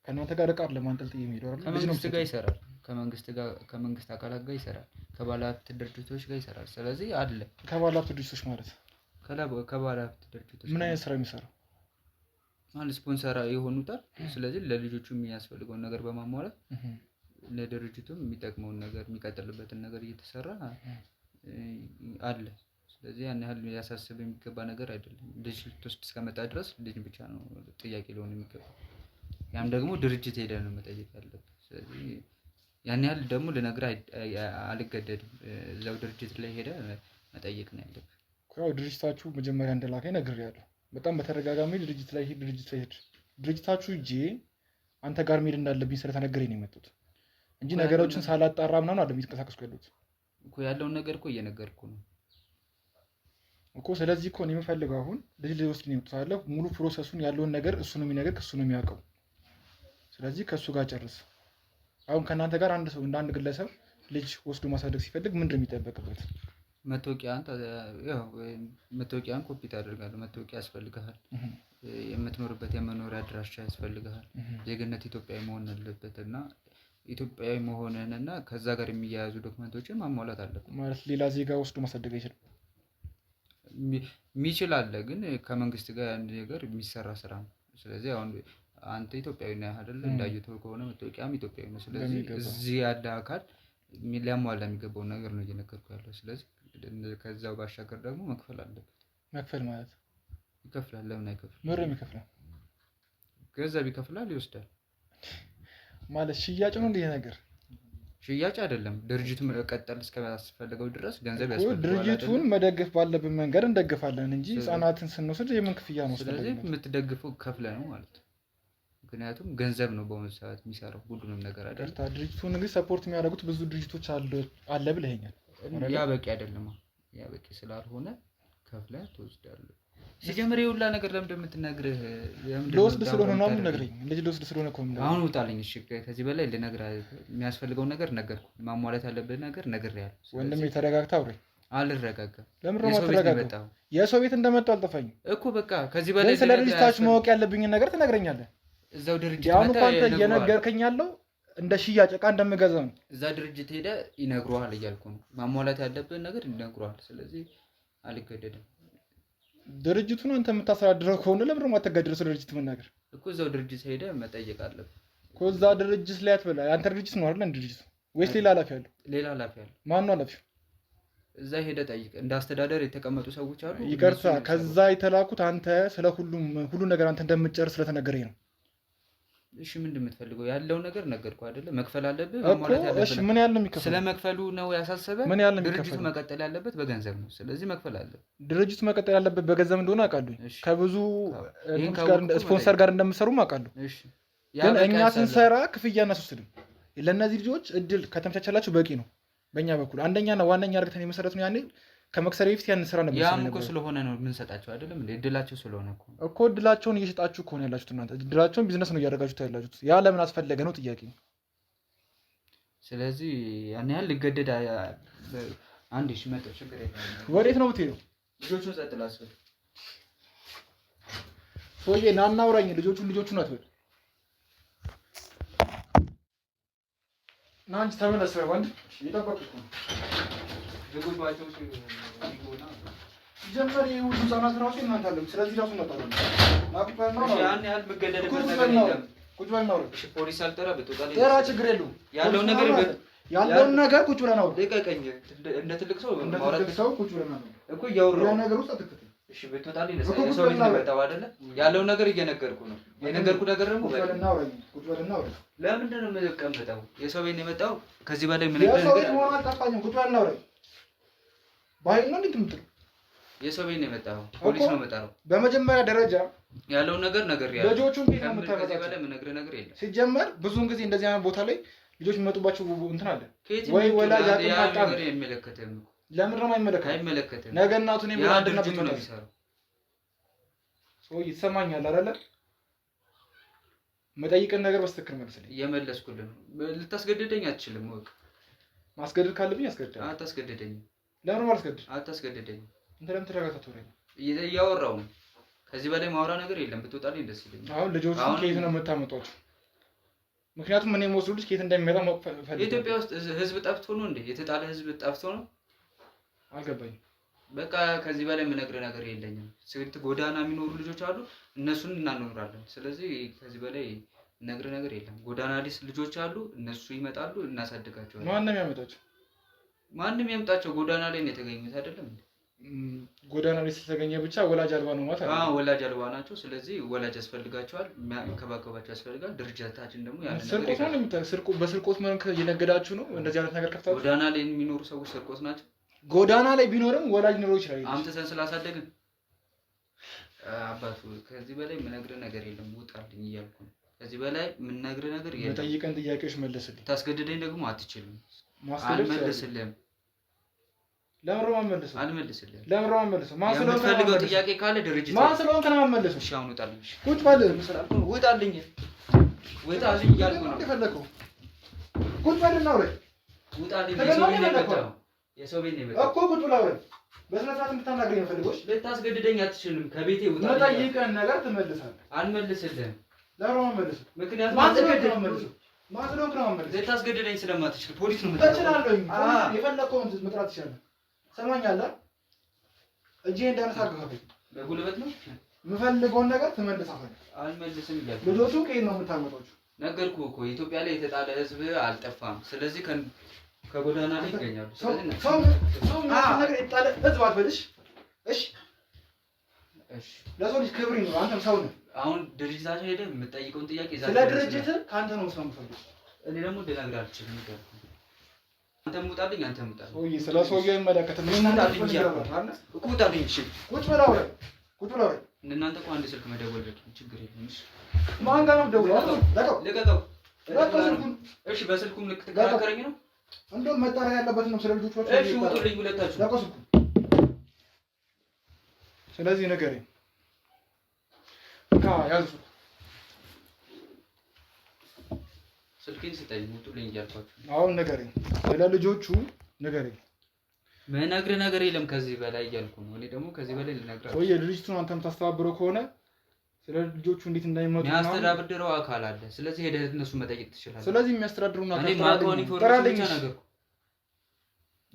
ከእናንተ ጋር ዕቃ ለማንጠልጠል የሚሄደው አይደል? ከመንግስት ጋር ይሰራል። ከመንግስት አካላት ጋር ይሰራል። ከባለሀብት ድርጅቶች ጋር ይሰራል። ስለዚህ አለ። ከባለሀብት ድርጅቶች ማለት ከባለሀብት ድርጅቶች ምን አይነት ስራ የሚሰራው ማለት ስፖንሰር የሆኑታል። ስለዚህ ለልጆቹ የሚያስፈልገውን ነገር በማሟላት ለድርጅቱም የሚጠቅመውን ነገር የሚቀጥልበትን ነገር እየተሰራ አለ። ስለዚህ ያን ያህል ሊያሳስብ የሚገባ ነገር አይደለም። ልጅ ልትወስድ እስከመጣ ድረስ ልጅ ብቻ ነው ጥያቄ ሊሆን የሚገባው። ያም ደግሞ ድርጅት ሄደህ ነው መጠየቅ ያለብህ። ስለዚህ ያን ያህል ደግሞ ልነግርህ አልገደድም። እዛው ድርጅት ላይ ሄደህ መጠየቅ ነው ያለብህ። ያው ድርጅታችሁ መጀመሪያ እንደላከኝ ነግሬሃለሁ። በጣም በተደጋጋሚ ድርጅት ላይ ሄድ ድርጅታችሁ እጄ አንተ ጋር መሄድ እንዳለብኝ ስለተነገረኝ ነው የመጡት እንጂ ነገሮችን ሳላጣራ ምናምን አይደለም የሚንቀሳቀስኩ ያሉት እኮ። ያለውን ነገር እኮ እየነገርኩ ነው እኮ። ስለዚህ እኮ እኔ የምፈልገው አሁን ልጅ ልወስድ ነው የመጡት ሙሉ ፕሮሰሱን ያለውን ነገር እሱ ነው የሚነግርህ፣ እሱ ነው የሚያውቀው። ስለዚህ ከእሱ ጋር ጨርስ። አሁን ከእናንተ ጋር አንድ ሰው እንደ አንድ ግለሰብ ልጅ ወስዶ ማሳደግ ሲፈልግ ምንድን ነው የሚጠበቅበት? መታወቂያን ኮፒ ታደርጋለህ። መታወቂያ ያስፈልግሃል። የምትኖርበት የመኖሪያ አድራሻ ያስፈልግሃል። ዜግነት ኢትዮጵያዊ መሆን አለበት እና ኢትዮጵያዊ መሆንህን እና ከዛ ጋር የሚያያዙ ዶክመንቶችን ማሟላት አለበት። ማለት ሌላ ዜጋ ወስዶ ማሳደግ አይችልም? የሚችል አለ፣ ግን ከመንግስት ጋር አንድ ነገር የሚሰራ ስራ ነው። ስለዚህ አሁን አንተ ኢትዮጵያዊ ነህ አይደለ? እንዳየተው ከሆነ መታወቂያም ኢትዮጵያዊ ነው። ስለዚህ እዚህ ያለ አካል ሊያሟላ የሚገባውን ነገር ነው እየነገርኩህ ያለው። ስለዚህ ከዛው ባሻገር ደግሞ መክፈል አለበት። መክፈል ማለት ይከፍላል። ለምን አይከፍልም? ምር የሚከፍለው ገንዘብ ይከፍላል፣ ይወስዳል ማለት ሽያጭ ነው። እንደ ነገር ሽያጭ አይደለም። ድርጅቱ መቀጠል እስከሚያስፈልገው ድረስ ገንዘብ ያስፈልጋል። ድርጅቱን መደገፍ ባለብን መንገድ እንደግፋለን እንጂ ህጻናትን ስንወስድ የምን ክፍያ ነው? ስለዚህ የምትደግፈው ከፍለ ነው ማለት ነው። ምክንያቱም ገንዘብ ነው በአሁኑ ሰዓት የሚሰራው ሁሉንም ነገር አይደል? ድርጅቱን እንግዲህ ሰፖርት የሚያደርጉት ብዙ ድርጅቶች አለ ብለኸኛል። ያ በቂ አይደለም። ያ በቂ ስላልሆነ ከፍለህ ትወስዳለህ። ሲጀምር የሁላ ነገር ለምን እንደምትነግርህ ልወስድ ስለሆነ ነው የምነግርህ። ልጅ ልወስድ ስለሆነ እኮ ነው። አሁን ውጣልኝ። እሺ ከዚህ በላይ ልነግርህ የሚያስፈልገውን ነገር ነገርኩህ። ማሟላት ያለብህ ነገር ነግሬሃለሁ። ወንድሜ ተረጋግተህ አውራኝ። አልረጋጋም። ለምን ነው የማትረጋጋው? የሰው ቤት እንደመጣሁ አልጠፋኝም እኮ። በቃ ከዚህ በላይ ስለ ድርጅታችሁ ማወቅ ያለብኝን ነገር ትነግረኛለህ። እዛው ድርጅት ያው እንኳን አንተ እየነገርከኝ ያለው እንደ ሽያጭ ዕቃ እንደምገዛ ነው። እዛ ድርጅት ሄደ ይነግሩሃል እያልኩ ነው። ማሟላት ያለብን ነገር ይነግሩሃል። ስለዚህ አልገደድም። ድርጅቱን አንተ የምታስተዳድረው ከሆነ ለምን ደግሞ አትገደድም? ድርጅት መናገር እኮ እዛው ድርጅት ሄደ መጠየቅ አለብህ እኮ። እዛ ድርጅት ላይ አትበላ። አንተ ድርጅት ነው አይደል? ድርጅቱ ወይስ ሌላ ኃላፊ አለው? ሌላ ኃላፊ አለው። ማን ነው ኃላፊው? እዛ ሄደ ጠይቅ። እንደ አስተዳደር የተቀመጡ ሰዎች አሉ። ይቅርታ፣ ከዛ የተላኩት አንተ ስለ ሁሉ ነገር አንተ እንደምትጨርስ ስለተነገረኝ ነው። እሺ ምንድን የምትፈልገው? ያለው ነገር ነገርኩህ አይደለ? መክፈል አለብህ፣ ማሟላት ያለብህ። እሺ ምን ያህል ነው የሚከፈለው? ስለ መክፈሉ ነው ያሳሰበ? ምን ያህል ነው ድርጅቱ የሚከፈለው? መቀጠል ያለበት በገንዘብ ነው። ስለዚህ መክፈል አለብህ። ድርጅቱ መቀጠል ያለበት በገንዘብ እንደሆነ አውቃለሁ። ከብዙ ስፖንሰር ጋር እንደምትሰሩም አውቃለሁ። እሺ ግን እኛ ስንሰራ ክፍያ እናስወስድም። ለእነዚህ ልጆች እድል ከተመቻቸላቸው በቂ ነው። በእኛ በኩል አንደኛና ዋነኛ አድርገን የመሰረቱን ያኔ ከመክሰሪያ በፊት ያን ስራ ነበር። ያም እኮ ስለሆነ ነው የምንሰጣቸው አይደለም እንዴ? እድላቸው ስለሆነ እኮ እድላቸውን እየሸጣችሁ ከሆነ ያላችሁት እናንተ እድላቸውን ቢዝነስ ነው እያደረጋችሁት ያላችሁት። ያ ለምን አስፈለገ ነው ጥያቄ። ስለዚህ ያን ያህል ልገደድ አንድ ሺህ መጣ ችግር የለም። ወዴት ነው የምትሄደው? ልጆቹን ጸጥ ላስበል። ሰውዬ ና እናውራኝ። ልጆቹን አትበል። ና አንቺ ተመለስ። ወንድ እየጠበቅኩ ነው። ልጆቻቸው ጀመር ይሁን ህፃናት ራሱ እናንተ አለ። ስለዚህ ራሱ መጣጣለ ያን ያህል መገደድበት ነገር የለም። ቁጭ በል ነው። እሺ ፖሊስ አልጠራ ብትወጣ ጤራ ችግር የለውም። ያለውን ነገር ቁጭ ብለህ ነው። ልቀቀኝ። እንደ ትልቅ ሰው ቁጭ ብለህ ነው እኮ እያወራሁ ነገር ውስጥ አትከተል። እሺ ብትወጣልኝ ለሰው ልጅ ነው መጣው አይደለ? ያለውን ነገር እየነገርኩ ነው። የነገርኩህ ነገር ደግሞ ቁጭ በልና አውራ። ለምንድን ነው የምትቀመጠው? የሰው ቤት ነው የመጣው። ከዚህ በላይ ምን ነገር የሰው ቤት መሆን አልጠፋኝም። ቁጭ በልና አውራ። ባይል ነው እንዴ? የሰው ቤት ነው የመጣው። ፖሊስ ነው የመጣው። በመጀመሪያ ደረጃ ያለውን ነገር ያለው ልጆቹን ቤት ነው የምታመጣው። ከዚህ በላይ የምነግርህ ነገር የለም። ሲጀመር ብዙውን ጊዜ እንደዚህ አይነት ቦታ ላይ ልጆች የሚመጡባቸው እንትን አለ ወይ ወላጅ አጥማጣም አይመለከትም። ለምን ነው አይመለከትም? ነገ እናቱን የሚያድርና ነው የሚሰራው። ሰው ይሰማኛል አይደለ? መጠይቅን ነገር በስተክር መልስልኝ። እየመለስኩልህ ነው። ልታስገድደኝ አትችልም። ወቅ ማስገደድ ካለብኝ አስገድድ። አታስገድደኝ። ለምን አስገድድ? አታስገድደኝ። እንት ለምን ተረጋግተህ እያወራሁ ነው። ከዚህ በላይ ማውራ ነገር የለም። ብትወጣልኝ ደስ ይለኛል። አሁን ልጆቹን ከየት ነው የምታመጧቸው? ምክንያቱም እኔ የምወስዱ ልጅ ከየት እንደሚመጣ ማወቅ ፈልጋለሁ። ኢትዮጵያ ውስጥ ህዝብ ጠፍቶ ነው እንዴ? የተጣለ ህዝብ ጠፍቶ ነው? አልገባኝም። በቃ ከዚህ በላይ የምነግርህ ነገር የለኝም። ስንት ጎዳና የሚኖሩ ልጆች አሉ፣ እነሱን እናኖራለን። ስለዚህ ከዚህ በላይ የምነግርህ ነገር የለም። ጎዳና ልጆች አሉ፣ እነሱ ይመጣሉ፣ እናሳድጋቸዋለን። ማንም ያመጣቸው? ማንም ያምጣቸው። ጎዳና ላይ ነው የተገኙት አይደለም እንዴ? ጎዳና ላይ ስለተገኘ ብቻ ወላጅ አልባ ነው ማለት ነው። ወላጅ አልባ ናቸው። ስለዚህ ወላጅ ያስፈልጋቸዋል፣ የሚንከባከባቸው ያስፈልጋል። ድርጅታችን ደግሞ ያንን በስርቆት መልክ እየነገዳችሁ ነው። እንደዚህ አይነት ነገር ከፍታችሁ ጎዳና ላይ የሚኖሩ ሰዎች ስርቆት ናቸው። ጎዳና ላይ ቢኖርም ወላጅ ሊኖር ይችላል። አምጥተን ስላሳደግን አባቱ ከዚህ በላይ የምነግርህ ነገር የለም። ውጣልኝ እያልኩ ነው። ከዚህ በላይ የምነግርህ ነገር የለም። የጠይቀን ጥያቄዎች መልስልኝ። ታስገድደኝ ደግሞ አትችልም። አልመልስልህም። ለምን ማመልሰው? አልመልስልህም። ለምን ማመልሰው? ማን ስለሆነ የምትፈልገው ጥያቄ ካለ ድርጅት ማን ስለሆነ ከና ማመልሰው? እሺ አሁን ውጣልኝ። ቁጭ በል። ውጣልኝ እያልኩ ነው። የፈለከው ቁጭ በልና አውራ። ውጣልኝ። የሰው ቤት ነው የመጣው እኮ ቁጭ ብላ አውራ። በስነ ስርዓት እንድታናግረኝ ነው ፈልጎሽ። ልታስገድደኝ አትችልም። ከቤቴ ውጣልኝ። መጠይቀን ነገር ትመልሳለህ። አልመልስልህም። ለምን ማመልሰው? ምክንያቱም ማን ስለሆነ ነው ማመልሰው? ልታስገድደኝ ስለማትችል ፖሊስ ነው የምትጠራው። እችላለሁ። የፈለከውን መጥራት ትችላለህ። ሰማኛለህ? እጄ እንዳነሳ አድርገህ በጉልበት ነው የምፈልገውን ነገር ትመልሳለህ። አልመልስም እያልኩ ልጆቹ ከየት ነው የምታመጣቸው? ነገርኩህ እኮ ኢትዮጵያ ላይ የተጣለ ህዝብ አልጠፋም። ስለዚህ ከጎዳና ላይ ይገኛሉ። ስለዚህ ሰው ነገር የተጣለ ህዝብ አትበልሽ። እሺ እሺ፣ ለሰው ልጅ ክብር ነው። አንተም ሰው ነህ። አሁን ድርጅታችን ሄደህ የምትጠይቀውን ጥያቄ ስለ ድርጅት ከአንተ ነው የምፈልገው። እኔ ደግሞ ልነግርህ አልችልም። አንተም ውጣልኝ፣ አንተም ውጣልኝ። ሰውዬ ስለ ሰውዬው አይመለከትም። ምን ውጣልኝ እያልኩ እኮ ውጣልኝ። እሺ ቁጭ በለው አውራ፣ ቁጭ በለው አውራ። እናንተ እኮ አንድ ስልክ መደወል በቂ ችግር የለም። እሺ ማን ጋር ነው የምትደውለው? ልቀቀው። ስልኩን። እሺ በስልኩም ልክ ትከራከረኝ ነው? እንደውም መጣሪያ ያለበት ነው ስለ ልጆቹ። እሺ ውጡልኝ ሁለታችሁ። ለቆ ስልኩን። ስለዚህ ንገረኝ። ያዙ ስልኬን ስጠኝ። ውጡልኝ እያልኳችሁ አሁን ንገረኝ። ስለ ልጆቹ ንገረኝ። ምነግርህ ነገር የለም ከዚህ በላይ እያልኩ ነው። እኔ ደግሞ ከዚህ በላይ ልነግርህ ሰውዬ ድርጅቱን አንተ የምታስተባብረው ከሆነ ስለ ልጆቹ እንዴት እንዳይመጡ የሚያስተዳድረው አካል አለ። ስለዚህ ሄደህ እነሱ መጠየቅ ትችላለህ። ስለዚህ የሚያስተዳድሩና እኔ ማውቀውን ኢንፎርሜሽን ብቻ ነገርኩህ።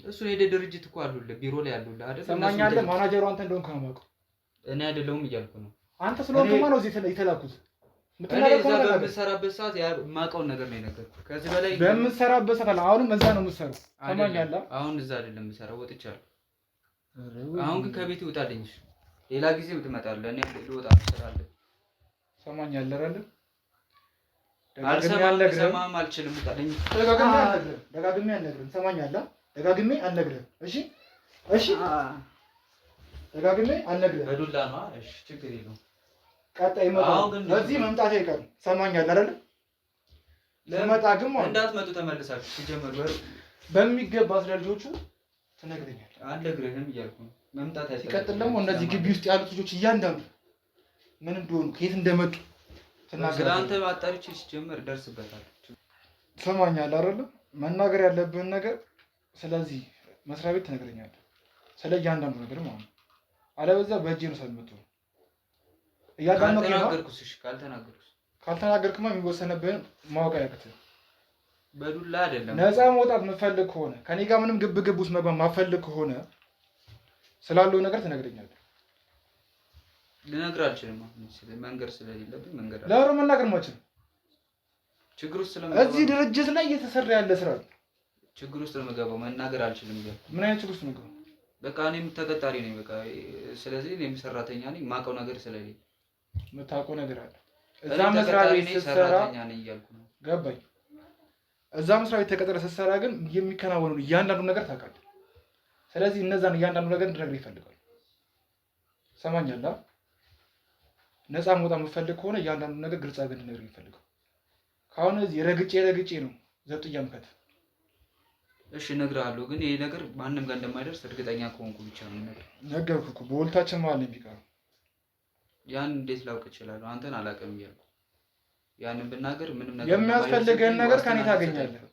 እሱ ሄደህ ድርጅት እኮ አሉልህ፣ ቢሮ ላይ አሉልህ አይደል? ሰማኛለህ። ማናጀሩ አንተ እንደሆንክ ነው የማውቀው። እኔ አይደለሁም እያልኩ ነው። አንተ ስለሆንክማ ነው እዚህ የተላኩት። እኔ እዛ በምሰራበት ሰዓት የማውቀውን ነገር ነው የነገርኩህ። ከዚህ በላይ በምሰራበት ሰዓት አሁንም እዛ ነው የምትሰራው። ሰማኛለህ። አሁን እዛ አይደለም የምሰራው፣ ወጥቻለሁ። አሁን ግን ከቤት ይውጣልኝ። ሌላ ጊዜ ትመጣለህ። እኔ ልወጣ እችላለሁ። ሰማኛለህ አይደል? አልሰማም፣ አልችልም። ውጣልኝ። ደጋግሜ አልነግርህም። ሰማኛለህ? ደጋግሜ አልነግርህም። እሺ፣ እሺ፣ ደጋግሜ አልነግርህም። በዱላ ነው። እሺ፣ ችግር የለውም። ቀጣይ እዚህ መምጣት አይቀርም። ሰማኛለህ አይደል? ለመጣ ግን እንዳትመጡ ተመልሳችሁ ሲጀመር በሚገባ ስለ ልጆቹ ትነግረኛለህ። አልነግርህም እያልኩ ነው። መምጣት አይቀርም። ሲቀጥል ደግሞ እነዚህ ግቢ ውስጥ ያሉት ልጆች እያንዳንዱ ምን እንደሆኑ ከየት እንደመጡ ስለ አንተ አጣርቼ ሲጀመር ደርስበታል። ትሰማኛለህ አይደል? መናገር ያለብህን ነገር ስለዚህ መስሪያ ቤት ትነግረኛለህ። ስለ እያንዳንዱ ነገር ማለት ነው። አለበዛ በእጄ ነው ሰልምቶ ካልተናገርኩስ ካልተናገርክማ የሚወሰንብህን ማወቅ አያቅትህም። በዱላ አይደለም። ነፃ መውጣት የምትፈልግ ከሆነ ከኔ ጋር ምንም ግብ ውስጥ መግባት የማትፈልግ ከሆነ ስላለው ነገር ትነግረኛለህ። ልነግርህ አልችልም። መንገድ ስለሌለብኝ መንገድ ለምን መናገር ማችል ችግር ውስጥ ስለምገባ እዚህ ድርጅት ላይ እየተሰራ ያለ ስራ ነው። ችግር ውስጥ ለምገባው መናገር አልችልም። ምን አይነት ችግር ውስጥ ነው? በቃ እኔም ተቀጣሪ ነኝ። በቃ ስለዚህ እኔም ሰራተኛ ነኝ። የማውቀው ነገር ስለሌለ የምታውቀው ነገር አለ። እዛ መስሪያ ቤት ሰራተኛ ነኝ እያልኩ ነው። ገባኝ። እዛ መስሪያ ቤት ተቀጥረህ ስትሰራ ግን የሚከናወኑ እያንዳንዱ ነገር ታውቃለህ። ስለዚህ እነዛን እያንዳንዱ ነገር እንድነግርህ ይፈልጋል። ሰማኛለህ? ነፃ መውጣት የምትፈልግ ከሆነ እያንዳንዱ ነገር ግልጽ አድርገህ እንድነግርህ ይፈልጋል። ካሁን እዚህ ረግጬ ነው ዘብጥያ ምከት። እሺ እነግርሃለሁ፣ ግን ይሄ ነገር ማንም ጋር እንደማይደርስ እርግጠኛ ከሆንኩ ብቻ ነው የምነግርህ። ነገርኩህ እኮ በወልታችን መሀል ነው የሚቀረው። ያን እንዴት ላውቅ እችላለሁ? አንተን አላውቅም እያልኩ ያንን ብናገር ምንም ነገር የሚያስፈልገህን ነገር ከኔ ታገኛለህ።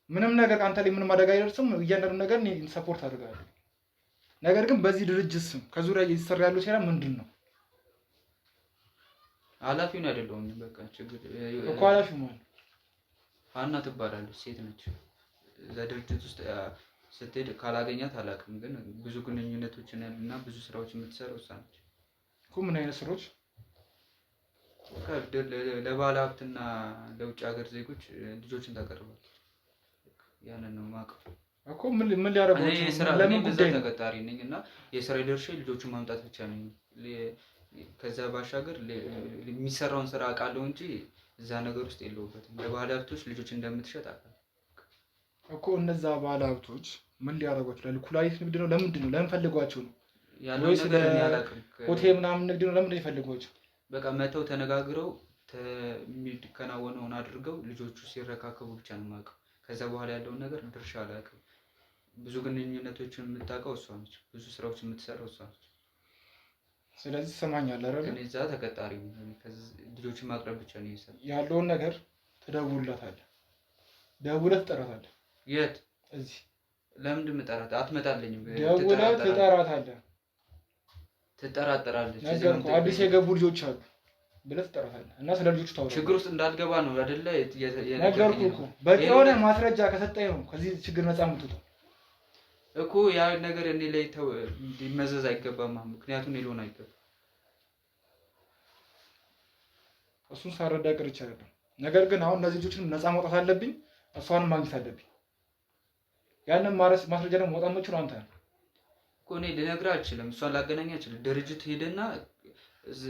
ምንም ነገር አንተ ላይ ምንም አደጋ አይደርስም። እያንዳንዱ ነገር እኔ ሰፖርት አድርጋለሁ። ነገር ግን በዚህ ድርጅት ስም ከዙሪያ እየተሰራ ያለው ሴራ ምንድን ነው? ኃላፊውን አይደለሁም። በቃ ችግር እኮ ኃላፊው ማለት ሀና ትባላለች፣ ሴት ነች። እዛ ድርጅት ውስጥ ስትሄድ ካላገኛት አላውቅም፣ ግን ብዙ ግንኙነቶችን እና ብዙ ስራዎች የምትሰራው እሷ ነች እኮ። ምን አይነት ስራዎች? ለባለ ሀብትና ለውጭ ሀገር ዜጎች ልጆችን ታቀርባለች። ያንን ነው የማውቀው እኮ። ምን ሊያደርጉ ለምን ጉዳይ ተቀጣሪ ነኝ እና የስራ ድርሻ ልጆቹን ማምጣት ብቻ ነኝ። ከዛ ባሻገር የሚሰራውን ስራ አውቃለሁ እንጂ እዛ ነገር ውስጥ የለሁበትም። ለባለ ሀብቶች ልጆች እንደምትሸጥ አውቃለሁ እኮ። እነዛ ባለ ሀብቶች ምን ሊያደርጓቸው? ለኩላሊት ንግድ ነው? ለምንድን ነው? ለምን ፈልጓቸው ነው? ያለው ነገር እኔ አላውቅም። ሆቴል ምናምን ንግድ ነው? ለምንድን ነው የፈልጓቸው? በቃ መተው ተነጋግረው የሚከናወነውን አድርገው ልጆቹ ሲረካከቡ ብቻ ነው የማውቀው። ከዛ በኋላ ያለውን ነገር ድርሻ አላውቅም። ብዙ ግንኙነቶችን የምታውቀው እሷ ነች። ብዙ ስራዎች የምትሰራው እሷ ነች። ስለዚህ ትሰማኛለህ አይደል? እኔ እዛ ተቀጣሪ ነኝ። ልጆችን ማቅረብ ብቻ ነው የሚሰራው። ያለውን ነገር ትደውልላታለህ። ደውለህ ትጠራታለህ። የት? እዚህ። ለምንድን የምጠራት? አትመጣልኝም። ደውለህ ትጠራታለህ። ትጠራጠራለች። ነገርኩህ። አዲስ የገቡ ልጆች አሉ ብለህ ትጠራታለህ እና ስለ ልጆቹ ታወራለህ። ችግር ውስጥ እንዳልገባ ነው አይደለ? ነገርኩህ እኮ። በቂ የሆነ ማስረጃ ከሰጠኝ ነው ከዚህ ችግር ነፃ የምትወጣው እኮ። ያ ነገር እኔ ላይ ሊመዘዝ አይገባም። ምክንያቱም ሊሆን አይገባም። እሱን ሳረዳ ቅር ይቻላል። ነገር ግን አሁን እነዚህ ልጆችን ነፃ ማውጣት አለብኝ። እሷንም ማግኘት አለብኝ። ያንን ማስረጃ ደግሞ ማውጣት የምችለው አንተ ነህ እኮ። እኔ ልነግርህ አልችልም። እሷን ላገናኝ አልችልም። ድርጅት ሄደና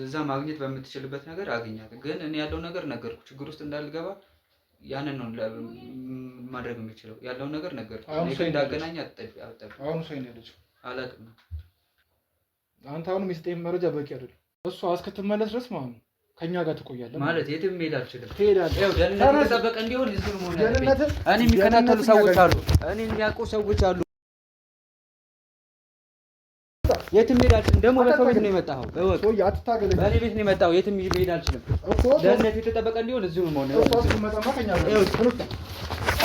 እዛ ማግኘት በምትችልበት ነገር አገኛት። ግን እኔ ያለው ነገር ነገርኩህ። ችግር ውስጥ እንዳልገባ ያንን ነው ማድረግ የምችለው። ያለው ነገር ነገርኩህ። እኔ እንዳገናኝ አትጠብቅ። አሁን እሷ ነው ያለችው። አላውቅም። አንተ አሁንም የሰጠኝ መረጃ በቂ አይደለም። እሷ እስክትመለስ ድረስ ማለት ነው ከኛ ጋር ትቆያለህ ማለት። የትም መሄድ አልችልም። ትሄዳለህ። ያው ደህንነት የተጠበቀ እንዲሆን እዚህ መሆን ያለበት። እኔ የሚከታተሉ ሰዎች አሉ። እኔ የሚያውቁ ሰዎች አሉ። የትም መሄድ አልችልም። ደግሞ በሰው ቤት ነው የመጣኸው። ሰውዬ አትታገለኝ። በእኔ ቤት ነው የመጣኸው። የትም መሄድ አልችልም። ደህንነት የተጠበቀ እንዲሆን እዚህ መሆን ያለበት።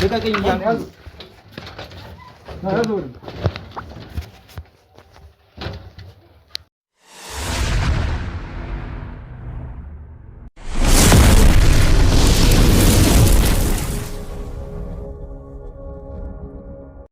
ልቀቀኝ።